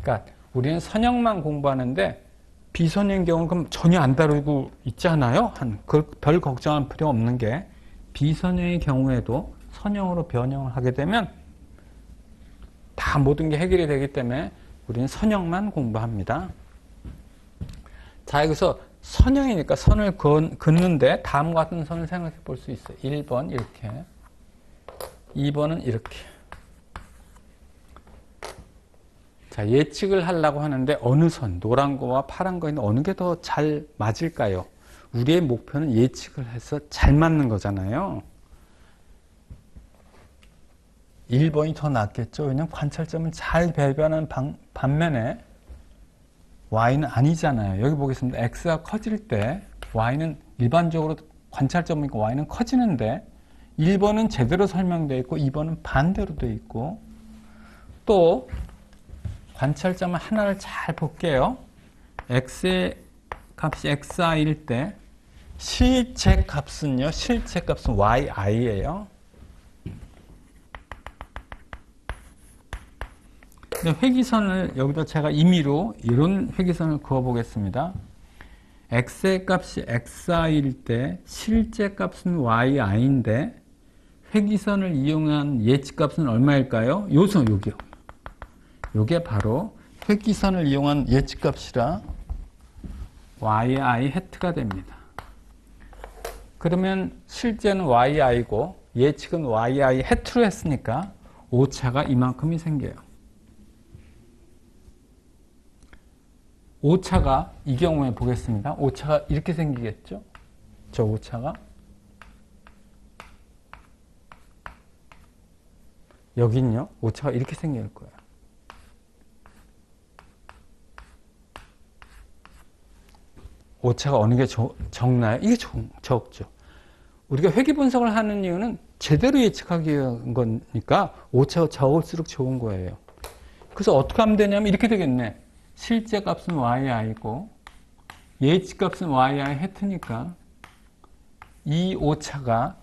그러니까 우리는 선형만 공부하는데 비선형 경우는 그럼 전혀 안 다루고 있잖아요. 별 걱정할 필요 없는 게 비선형의 경우에도 선형으로 변형을 하게 되면 다 모든 게 해결이 되기 때문에 우리는 선형만 공부합니다. 자, 여기서 선형이니까 선을 긋는데 다음과 같은 선을 생각해 볼 수 있어요. 1번 이렇게, 2번은 이렇게. 자, 예측을 하려고 하는데 어느 선, 노란 거와 파란 거인데 어느 게 더 잘 맞을까요? 우리의 목표는 예측을 해서 잘 맞는 거잖아요. 1번이 더 낫겠죠. 왜냐하면 관찰점은 잘 배분하는 반면에 y는 아니잖아요. 여기 보겠습니다. x가 커질 때 y는 일반적으로 관찰점이니까 y는 커지는데 1번은 제대로 설명되어 있고 2번은 반대로 되어 있고 또 관찰점 하나를 잘 볼게요. x의 값이 xi일 때 실제 값은요. 실제 값은 yi예요. 회기선을 여기다 제가 임의로 이런 회기선을 그어 보겠습니다. x의 값이 xi일 때 실제 값은 yi인데 회기선을 이용한 예측값은 얼마일까요? 여기요. 요게 바로 회기선을 이용한 예측값이라 yi 해트가 됩니다. 그러면 실제는 yi고 예측은 yi 해트로 했으니까 오차가 이만큼이 생겨요. 오차가 이 경우에 보겠습니다. 오차가 이렇게 생기겠죠? 저 오차가 여긴요. 오차가 이렇게 생길 거예요. 오차가 어느 게 적나요? 이게 적죠. 우리가 회귀 분석을 하는 이유는 제대로 예측하기 위한 거니까 오차가 적을수록 좋은 거예요. 그래서 어떻게 하면 되냐면 이렇게 되겠네. 실제 값은 yi고 예측 값은 yi 해트니까 이 오차가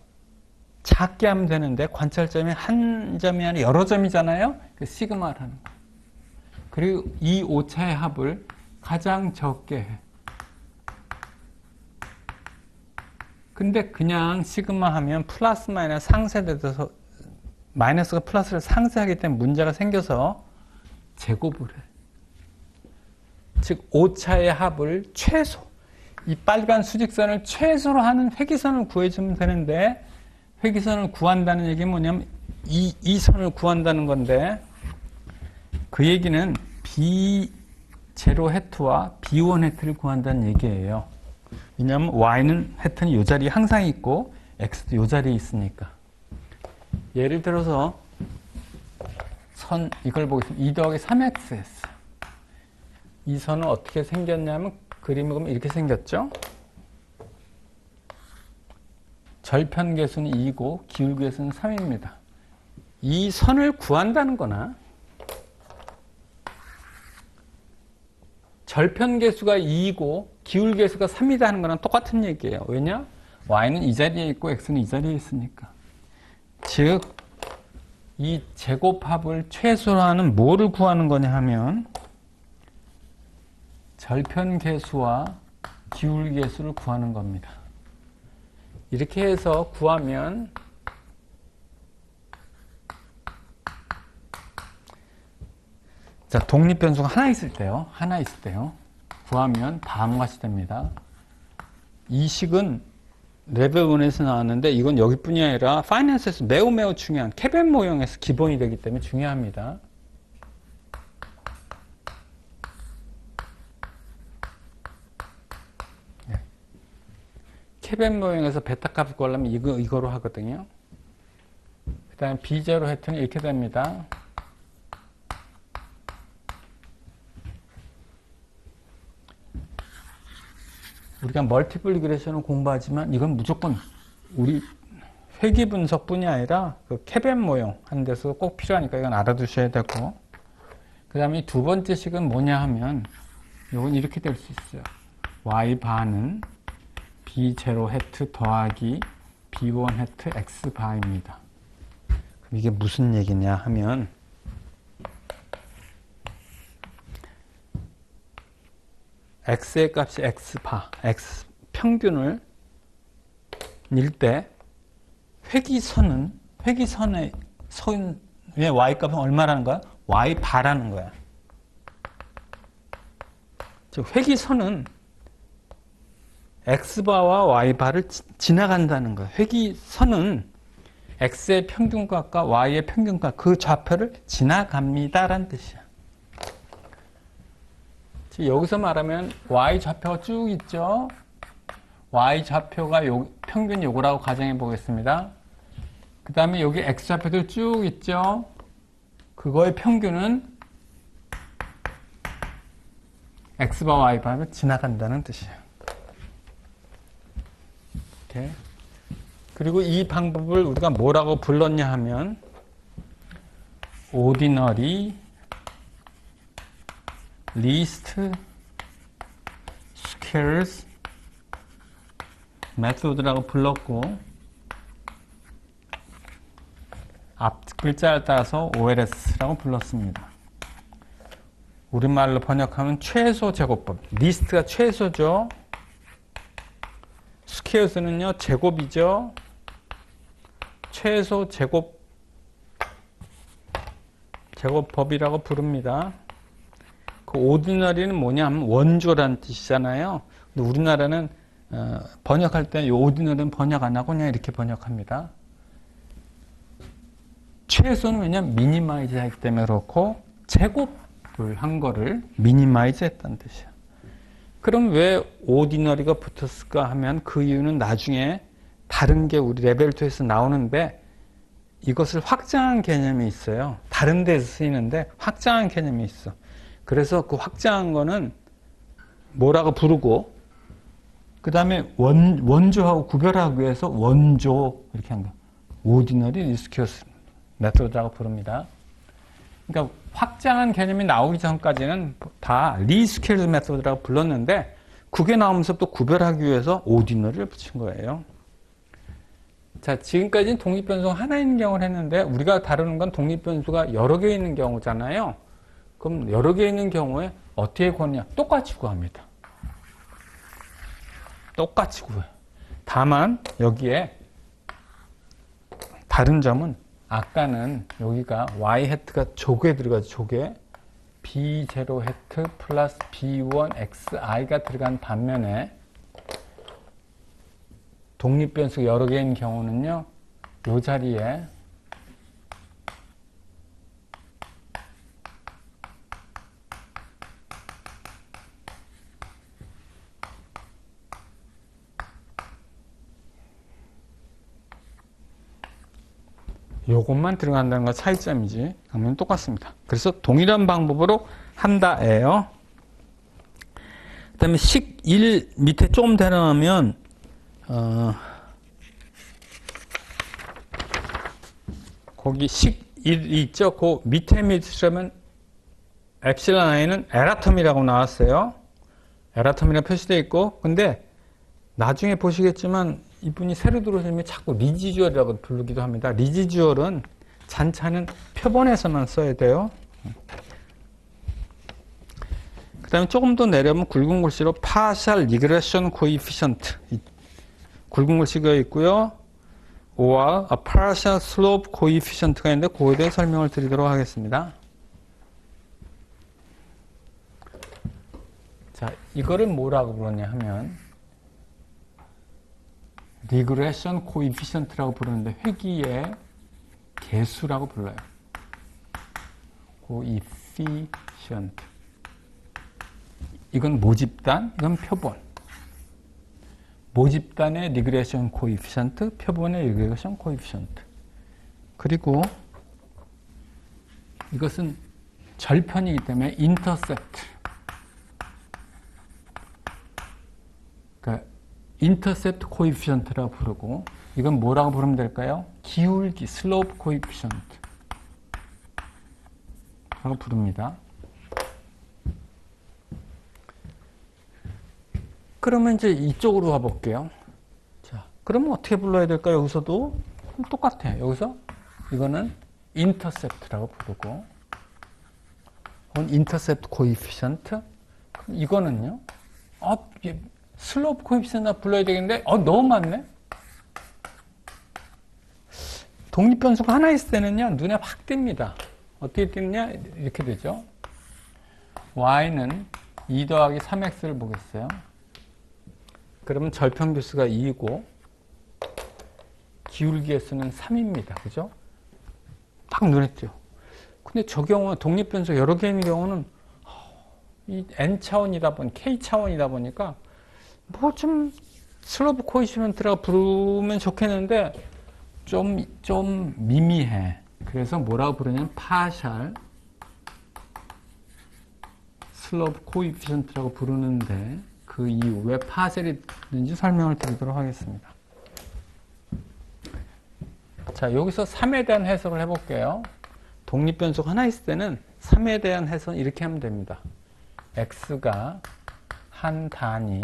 작게 하면 되는데 관찰점이 한 점이 아니라 여러 점이잖아요. 그 시그마를 하는 거예요. 그리고 이 오차의 합을 가장 적게 해. 근데 그냥 시그마 하면 플러스 마이너스 상쇄돼서 마이너스가 플러스를 상쇄하기 때문에 문제가 생겨서 제곱을 해. 즉 오차의 합을 최소, 이 빨간 수직선을 최소로 하는 회기선을 구해주면 되는데 회기선을 구한다는 얘기는 뭐냐면 이 선을 구한다는 건데 그 얘기는 B0 해트와 B1 해트를 구한다는 얘기예요. 왜냐하면 y는 해트는 이 자리에 항상 있고 x도 이 자리에 있으니까. 예를 들어서 선 이걸 보겠습니다. 2 더하기 3xs. 이 선은 어떻게 생겼냐면 그림을 보면 이렇게 생겼죠. 절편계수는 2고 기울계수는 3입니다. 이 선을 구한다는 거나 절편계수가 2이고 기울계수가 3이다 하는 거랑 똑같은 얘기예요. 왜냐? y는 이 자리에 있고 x는 이 자리에 있으니까. 즉, 이 제곱합을 최소로 하는 뭐를 구하는 거냐 하면 절편계수와 기울계수를 구하는 겁니다. 이렇게 해서 구하면 자, 독립변수가 하나 있을 때요. 구하면 다음과 같이 됩니다. 이 식은 레벨 1에서 나왔는데 이건 여기뿐이 아니라 파이낸스에서 매우 중요한 캐벤 모형에서 기본이 되기 때문에 중요합니다. 네. 캐벤 모형에서 베타 값을 구하려면 이거로 하거든요. 그 다음에 B0 했더니 이렇게 됩니다. 우리가 멀티플 리그레션을 공부하지만 이건 무조건 우리 회귀 분석뿐이 아니라 그 캐벤 모형 하는 데서 꼭 필요하니까 이건 알아두셔야 되고, 그 다음에 두 번째 식은 뭐냐 하면 이건 이렇게 될 수 있어요. y 바는 b0 해트 더하기 b1 해트 x 바입니다. 그럼 이게 무슨 얘기냐 하면 x의 값이 x바, x 평균을 일 때 회기선의 y 값은 얼마라는 거야? y 바라는 거야. 즉 회기선은 x바와 y바를 지나간다는 거야. 회기선은 x의 평균값과 y의 평균값, 그 좌표를 지나갑니다라는 뜻이야. 여기서 말하면 y 좌표가 쭉 있죠. y 좌표가 평균 요거라고 가정해 보겠습니다. 그 다음에 여기 x 좌표도 쭉 있죠. 그거의 평균은 x바 y바를 지나간다는 뜻이에요. 이렇게. 그리고 이 방법을 우리가 뭐라고 불렀냐 하면 ordinary least squares method라고 불렀고, 앞 글자에 따라서 OLS라고 불렀습니다. 우리말로 번역하면 최소 제곱법. 리스트가 최소죠. 스퀘어스는요 제곱이죠. 최소 제곱법이라고 부릅니다. 그 오디너리는 뭐냐 하면 원조라는 뜻이잖아요. 근데 우리나라는 번역할 때 이 오디너리는 번역 안 하고 그냥 이렇게 번역합니다. 최소는 왜냐면 미니마이즈 하기 때문에 그렇고, 제곱을 한 거를 미니마이즈 했다는 뜻이야. 그럼 왜 오디너리가 붙었을까 하면 그 이유는 나중에 다른 게 우리 레벨 2에서 나오는데, 이것을 확장한 개념이 있어요. 다른 데서 쓰이는데 확장한 개념이 있어. 그래서 그 확장한 거는 뭐라고 부르고, 그 다음에 원조하고 구별하기 위해서 원조 이렇게 한 거. 오디너리 리스큐어스 메소드라고 부릅니다. 그러니까 확장한 개념이 나오기 전까지는 다 리스큐어스 메소드라고 불렀는데, 그게 나오면서 또 구별하기 위해서 오디너리를 붙인 거예요. 자, 지금까지는 독립변수가 하나 있는 경우를 했는데, 우리가 다루는 건 독립변수가 여러 개 있는 경우잖아요. 그럼 여러 개 있는 경우에 어떻게 구하냐? 똑같이 구합니다. 똑같이 구해요. 다만 여기에 다른 점은, 아까는 여기가 y 해트가 조개 들어가죠. 조개. b0 해트 플러스 b1 xi가 들어간 반면에 독립변수가 여러 개인 경우는요, 이 자리에 요것만 들어간다는 건 차이점이지, 그러면 똑같습니다. 그래서 동일한 방법으로 한다예요. 그 다음에 식 1 밑에 조금 내려가면 거기 식 1이 있죠. 그 밑에 밑으면 엡실론 i는 에라텀이라고 나왔어요. 에라텀이라 표시되어 있고, 근데 나중에 보시겠지만 이분이 새로 들어오시면 자꾸 리지주얼이라고 부르기도 합니다. 리지주얼은 잔차는 표본에서만 써야 돼요. 그 다음에 조금 더 내려오면 굵은 글씨로 partial regression coefficient 굵은 글씨가 있고요. or a partial slope coefficient가 있는데 그거에 대해 설명을 드리도록 하겠습니다. 자, 이거를 뭐라고 부르냐 하면 regression coefficient라고 부르는데 회귀의 개수라고 불러요. coefficient. 이건 모집단, 이건 표본. 모집단의 리그레션 코이피션트, 표본의 리그레션 코이피션트. 그리고 이것은 절편이기 때문에 인터셉트. 그러니까 인터셉트 코이피션트라고 부르고, 이건 뭐라고 부르면 될까요? 기울기, 슬로프 코이피션트 라고 부릅니다. 그러면 이제 이쪽으로 가볼게요. 자, 그러면 어떻게 불러야 될까요? 여기서도 똑같아요. 여기서 이거는 인터셉트라고 부르고, 이건 인터셉트 코이피션트. 이거는요. 슬로프 코이피션트 불러야 되겠는데, 너무 많네. 독립변수가 하나 있을 때는요, 눈에 확 띕니다. 어떻게 띄느냐? 이렇게 되죠. y는 2 더하기 3x를 보겠어요. 그러면 절편교수가 2이고 기울기의 수는 3입니다. 그죠? 딱 눈에 띄어. 근데 저 경우는 독립변수 여러 개인 경우는 이 n차원이다 보니 k차원이다 보니까 뭐 좀 슬로프 코이피션트라고 부르면 좋겠는데 좀 미미해. 그래서 뭐라고 부르냐면 파셜 슬로프 코이피션트라고 부르는데 그 이유, 왜 파셀이 있는지 설명을 드리도록 하겠습니다. 자, 여기서 3에 대한 해석을 해볼게요. 독립변수가 하나 있을 때는 3에 대한 해석은 이렇게 하면 됩니다. x가 한 단위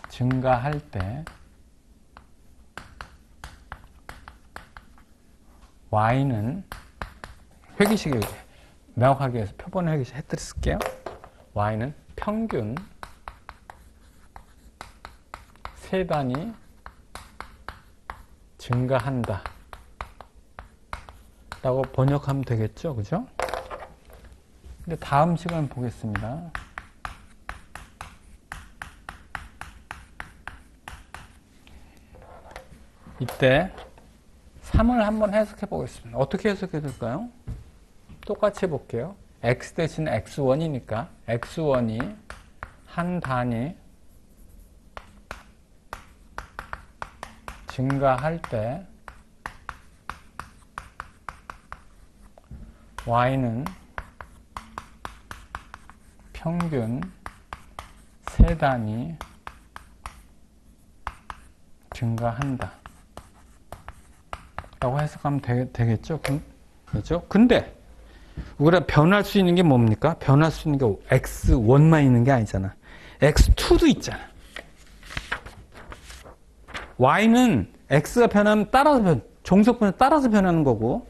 증가할 때 y는 회귀식에 명확하게 해서 표본을 회귀식 해드릴게요. y는 평균 세 단위 증가한다 라고 번역하면 되겠죠. 그죠? 근데 다음 시간 보겠습니다. 이때 3을 한번 해석해 보겠습니다. 어떻게 해석해야 될까요? 똑같이 해볼게요. x 대신 x1이니까 x1이 한 단위 증가할 때 y는 평균 세 단위 증가한다 라고 해석하면 되겠죠? 그렇죠? 근데 우리가 변할 수 있는 게 뭡니까? 변할 수 있는 게 x1만 있는 게 아니잖아. x2도 있잖아. y는 x가 변하면 따라서 종속변수 따라서 변하는 거고,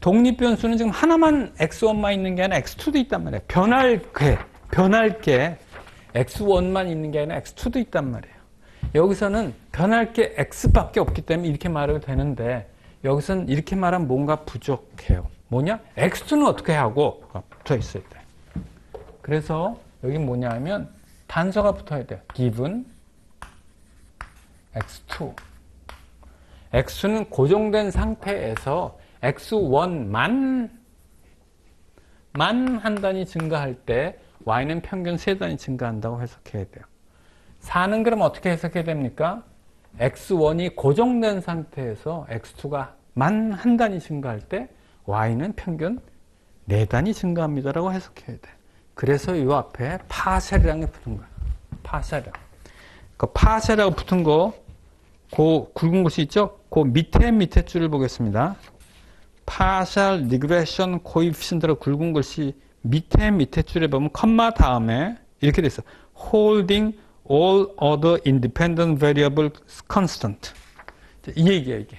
독립변수는 지금 하나만 x1만 있는 게 아니라 x2도 있단 말이에요. 변할 게 x1만 있는 게 아니라 x2도 있단 말이에요. 여기서는 변할 게 x밖에 없기 때문에 이렇게 말해도 되는데, 여기서는 이렇게 말하면 뭔가 부족해요. 뭐냐? x2는 어떻게 하고 붙어 있어야 돼. 그래서 여기 뭐냐 하면 단서가 붙어야 돼요. given x2. x는 고정된 상태에서 x1만 한 단위 증가할 때 y는 평균 세 단위 증가한다고 해석해야 돼요. 4는 그럼 어떻게 해석해야 됩니까? x1이 고정된 상태에서 x2가 만 한 단위 증가할 때 y는 평균 4단위 증가합니다라고 해석해야 돼. 그래서 이 앞에 파셀이라는 게 붙은 거야. 파셀이라고. 그 파셀이라고 붙은 거, 그 굵은 곳이 있죠? 그 밑에 줄을 보겠습니다. Partial Regression Coefficient라고 굵은 글씨 밑에 줄에 보면 컴마 다음에 이렇게 돼 있어. holding all other independent variables constant. 이 얘기야, 이게.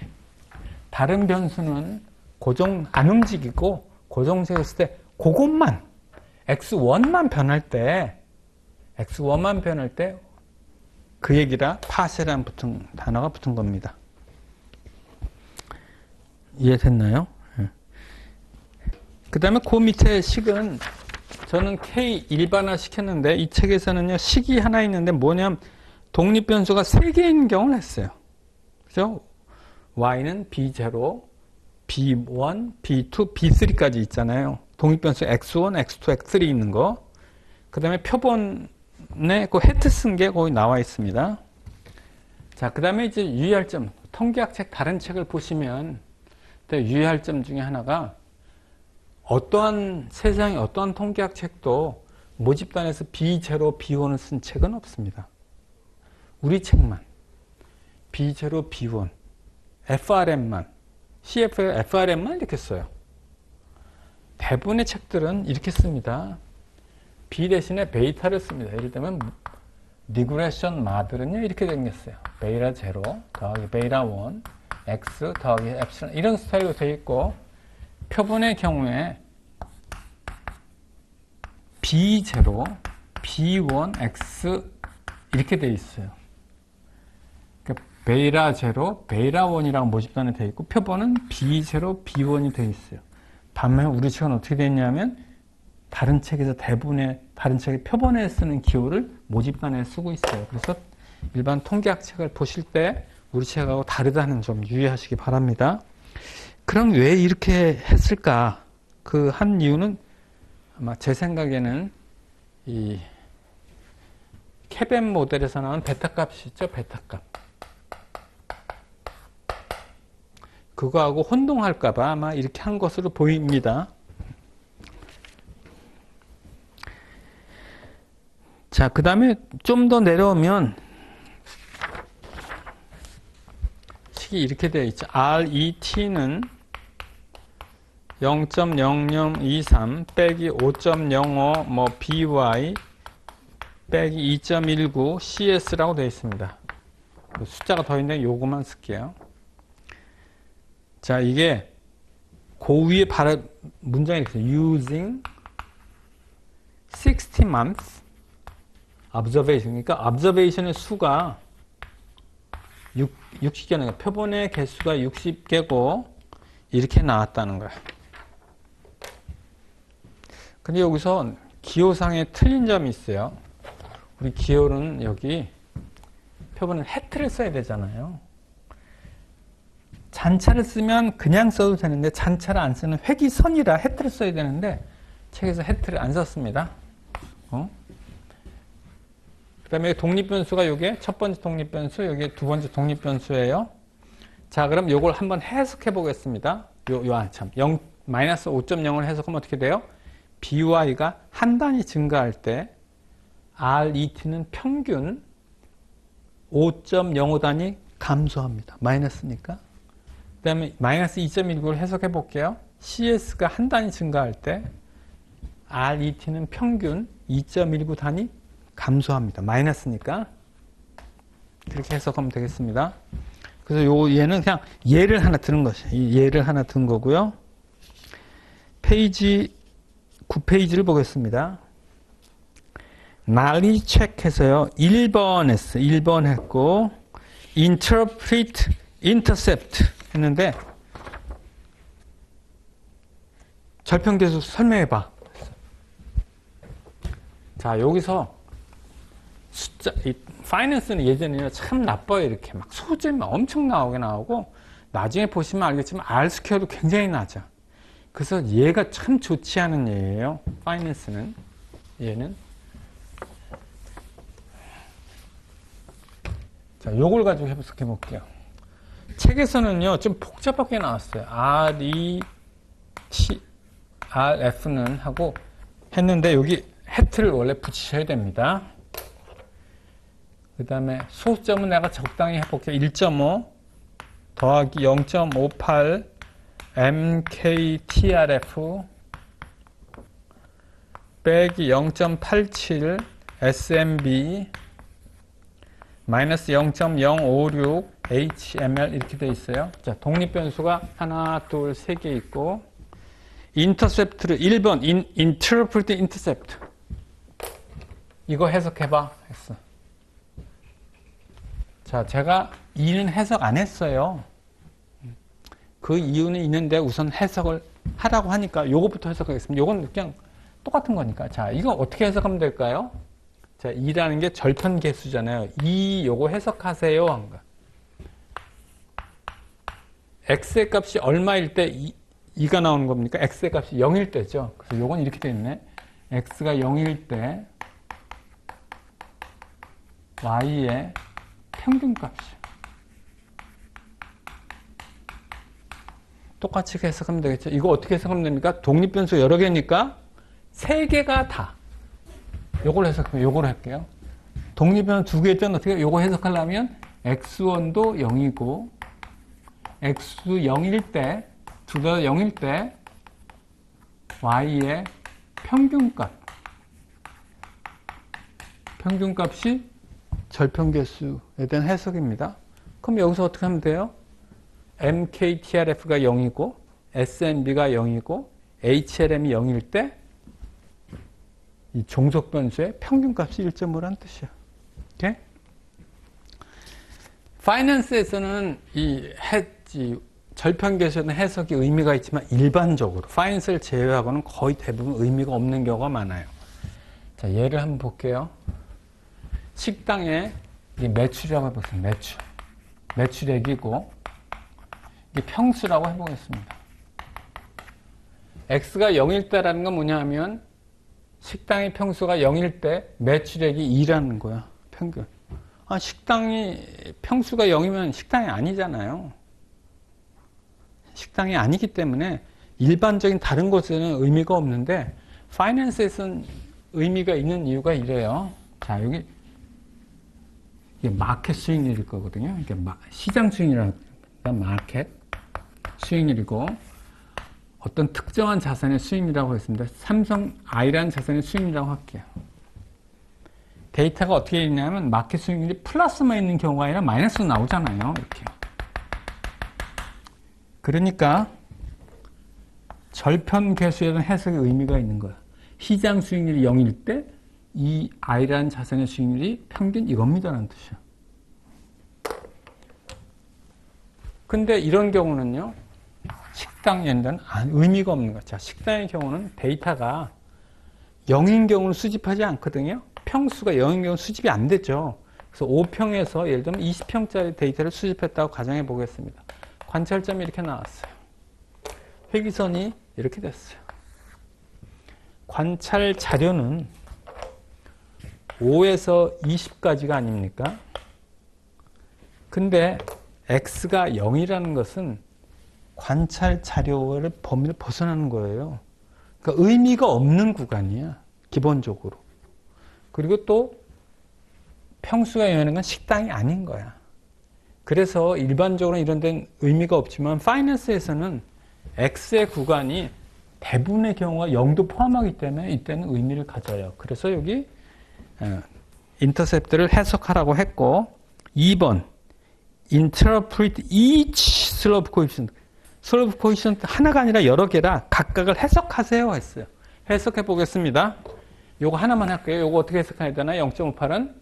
다른 변수는 안 움직이고 고정되었을 때 그것만 x1만 변할 때 그 얘기라 partial이라는 단어가 붙은 겁니다. 이해됐나요? 그 다음에 그 밑에 식은 저는 K 일반화 시켰는데 이 책에서는요 식이 하나 있는데 뭐냐면 독립변수가 3개인 경우를 했어요. 그죠? Y는 B0, B1, B2, B3까지 있잖아요. 독립변수 X1, X2, X3 있는 거. 그 다음에 표본에 그 해트 쓴 게 거기 나와 있습니다. 자, 그 다음에 이제 유의할 점. 통계학 책 다른 책을 보시면 유의할 점 중에 하나가 세상에 어떠한 통계학 책도 모집단에서 B0, B1을 쓴 책은 없습니다. 우리 책만 B0, B1, FRM만, CF에 FRM만 이렇게 써요. 대부분의 책들은 이렇게 씁니다. B 대신에 베이타를 씁니다. 예를 들면 리그레션 마들은요 이렇게 생겼어요. 베이라 0 더하기 베이라 1 X 더하기 엡실론 이런 스타일로 되어 있고 표본의 경우에 B0, B1, X 이렇게 되어 있어요. 그러니까 베이라 0, 베이라 1이라고 모집단에 되어 있고 표본은 B0, B1이 되어 있어요. 반면에 우리 책은 어떻게 되어 있냐면 다른 책에서 대부분의 다른 책의 표본에 쓰는 기호를 모집단에 쓰고 있어요. 그래서 일반 통계학 책을 보실 때 우리 책하고 다르다는 점 유의하시기 바랍니다. 그럼 왜 이렇게 했을까? 그 한 이유는 아마 제 생각에는 이 케벤 모델에서 나온 베타 값이 있죠. 베타 값. 그거하고 혼동할까봐 아마 이렇게 한 것으로 보입니다. 자, 그 다음에 좀 더 내려오면 식이 이렇게 되어 있죠. RET는 0.0023 빼기 5.05 뭐 BY 빼기 2.19 CS라고 되어 있습니다. 숫자가 더 있는데 요거만 쓸게요. 자, 이게 그 위에 문장이 이렇게 using 60 months observation. 그러니까 observation의 수가 60개는 표본의 개수가 60개고 이렇게 나왔다는 거야. 근데 여기서 기호상에 틀린 점이 있어요. 우리 기호는 여기 표본은 해트를 써야 되잖아요. 잔차를 쓰면 그냥 써도 되는데 잔차를 안 쓰는 회기선이라 해트를 써야 되는데 책에서 해트를 안 썼습니다. 그 다음에 독립변수가 요게 첫 번째 독립변수, 요게 두 번째 독립변수예요. 자, 그럼 요걸 한번 해석해 보겠습니다. 마이너스 5.0을 해석하면 어떻게 돼요? BY가 한 단위 증가할 때 RET는 평균 5.05단위 감소합니다. 마이너스니까. 그 다음에 마이너스 2.19를 해석해 볼게요. CS가 한 단위 증가할 때 RET는 평균 2.19단위 감소합니다. 마이너스니까. 그렇게 해석하면 되겠습니다. 그래서 얘는 그냥 예를 하나 드는 것이에요. 이 예를 하나 든 거고요. 페이지 9페이지를 보겠습니다. 난리 체크해서요. 1번 했어. 1번 했고 interpret, intercept 했는데 절편계수 설명해봐. 자, 여기서 숫자, 파이낸스는 예전에는 참 나빠요. 이렇게 막 소재만 엄청 나오고 나중에 보시면 알겠지만 R스퀘어도 굉장히 낮아. 그래서 얘가 참 좋지 않은 얘예요. 파이낸스는. 얘는. 자, 요걸 가지고 해석해 볼게요. 책에서는요, 좀 복잡하게 나왔어요. RF는 하고 했는데 여기 해트를 원래 붙이셔야 됩니다. 그 다음에 소수점은 내가 적당히 해볼게요. 1.5 더하기 0.58 MKTRF 빼기 0.87 SMB 마이너스 0.056 HML 이렇게 돼 있어요. 자, 독립변수가 하나, 둘, 세 개 있고, 인터셉트를 1번 interpret intercept 이거 해석해봐 했어. 자, 제가 이는 해석 안 했어요. 그 이유는 있는데 우선 해석을 하라고 하니까 요거부터 해석하겠습니다. 요건 그냥 똑같은 거니까. 자, 이거 어떻게 해석하면 될까요? 자, 2라는 게 절편계수잖아요. 2 요거 해석하세요 한 거. x의 값이 얼마일 때 2가 나오는 겁니까? x의 값이 0일 때죠. 그래서 요건 이렇게 되어 있네. x가 0일 때 y의 평균값이요. 똑같이 해석하면 되겠죠. 이거 어떻게 해석하면 됩니까? 독립변수 여러 개니까 세 개가 다. 요걸 해석하면 요걸 할게요. 독립변수 두 개일 때는 어떻게 요거 해석하려면 x1도 0이고 x 0일 때 둘 다 0일 때 y의 평균값이 절편계수에 대한 해석입니다. 그럼 여기서 어떻게 하면 돼요? MKTRF가 0이고 SNB가 0이고 HLM이 0일 때 이 종속변수의 평균값이 1.5라는 뜻이야. 오케이? 파이낸스에서는 이 절편계수는 해석이 의미가 있지만 일반적으로 파이낸스를 제외하고는 거의 대부분 의미가 없는 경우가 많아요. 자, 예를 한번 볼게요. 식당에 매출이라고 해보겠습니다. 매출액이고 이게 평수라고 해보겠습니다. x가 0일 때라는 건 뭐냐 하면 식당의 평수가 0일 때 매출액이 2라는 거야. 평균. 식당이 평수가 0이면 식당이 아니잖아요. 식당이 아니기 때문에 일반적인 다른 곳에는 의미가 없는데 파이낸스에서는 의미가 있는 이유가 이래요. 자, 여기 이게 마켓 수익률일 거거든요. 이게 시장 수익률이라는 마켓 수익률이고 어떤 특정한 자산의 수익률이라고 했습니다. 삼성 I라는 자산의 수익률이라고 할게요. 데이터가 어떻게 있냐면 마켓 수익률이 플러스만 있는 경우가 아니라 마이너스로 나오잖아요. 이렇게. 그러니까 절편계수에 대한 해석의 의미가 있는 거야. 시장 수익률이 0일 때 이 I라는 자산의 수익률이 평균 이겁니다라는 뜻이야. 근데 이런 경우는요. 식당 연단 의미가 없는 거죠. 식당의 경우는 데이터가 0인 경우는 수집하지 않거든요. 평수가 0인 경우는 수집이 안 되죠. 그래서 5평에서 예를 들면 20평짜리 데이터를 수집했다고 가정해 보겠습니다. 관찰점이 이렇게 나왔어요. 회기선이 이렇게 됐어요. 관찰 자료는 5에서 20까지가 아닙니까? 근데 x가 0이라는 것은 관찰 자료의 범위를 벗어나는 거예요. 그러니까 의미가 없는 구간이야. 기본적으로. 그리고 또 평수가 0이라는 건 식당이 아닌 거야. 그래서 일반적으로 이런 데는 의미가 없지만 파이낸스에서는 x의 구간이 대부분의 경우가 0도 포함하기 때문에 이때는 의미를 가져요. 그래서 여기 인터셉트를 해석하라고 했고 2번 interpret each slope coefficient 슬로프 코에피션트 하나가 아니라 여러 개라 각각을 해석하세요 했어요. 해석해 보겠습니다. 요거 하나만 할게요. 요거 어떻게 해석해야 되나? 0.58은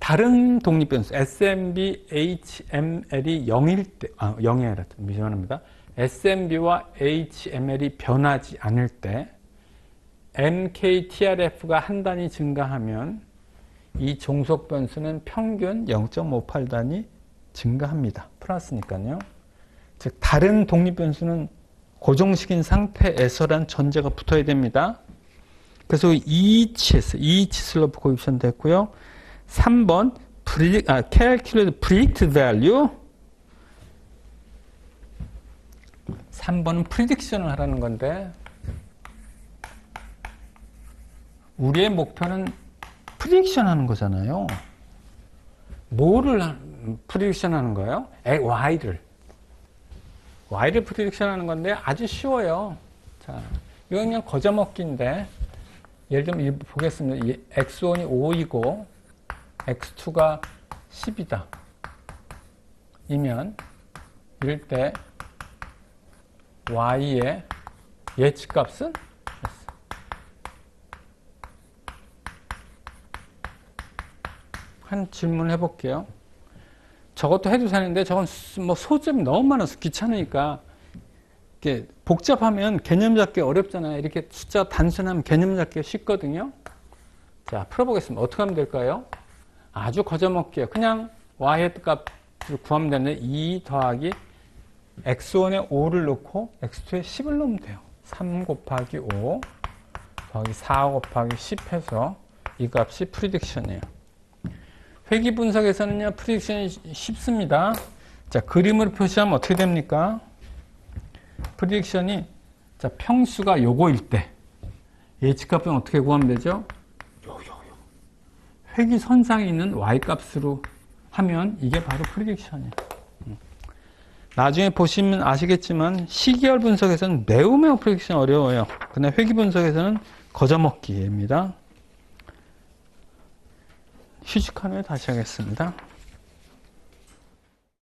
다른 독립변수 SMB, HML이 0일 때 0이 아니라 미안합니다. SMB와 HML이 변하지 않을 때 MKTRF가 한 단위 증가하면 이 종속변수는 평균 0.58단위 증가합니다. 플러스니까요. 즉 다른 독립변수는 고정식인 상태에서란 전제가 붙어야 됩니다. 그래서 each 슬로프 코에피션트 됐고요. 3번 calculate predict value 3번은 프리딕션을 하라는 건데 우리의 목표는 프리딕션 하는 거잖아요. 뭐를 프리딕션 하는 거예요? Y를 프리딕션 하는 건데 아주 쉬워요. 자, 이건 그냥 거저먹기인데 예를 들면 보겠습니다. 이 x1이 5이고 x2가 10이다. 이면 이럴 때 y의 예측값은 한 질문 해볼게요. 저것도 해도 되는데 저건 뭐 소점이 너무 많아서 귀찮으니까 이렇게 복잡하면 개념 잡기 어렵잖아요. 이렇게 숫자 단순하면 개념 잡기 쉽거든요. 자, 풀어보겠습니다. 어떻게 하면 될까요? 아주 거저먹기예요. 그냥 y의 값을 구하면 되는데 2 더하기 x1에 5를 넣고 x2에 10을 넣으면 돼요. 3 곱하기 5 더하기 4 곱하기 10 해서 이 값이 프리딕션이에요. 회귀 분석에서는요, 프리딕션이 쉽습니다. 자, 그림으로 표시하면 어떻게 됩니까? 프리딕션이, 자, 평수가 요거일 때, 예측값은 어떻게 구하면 되죠? 회귀 선상에 있는 y 값으로 하면 이게 바로 프리딕션이에요. 나중에 보시면 아시겠지만, 시계열 분석에서는 매우 프리딕션 어려워요. 근데 회귀 분석에서는 거저먹기입니다. 휴식한 후에 다시 하겠습니다.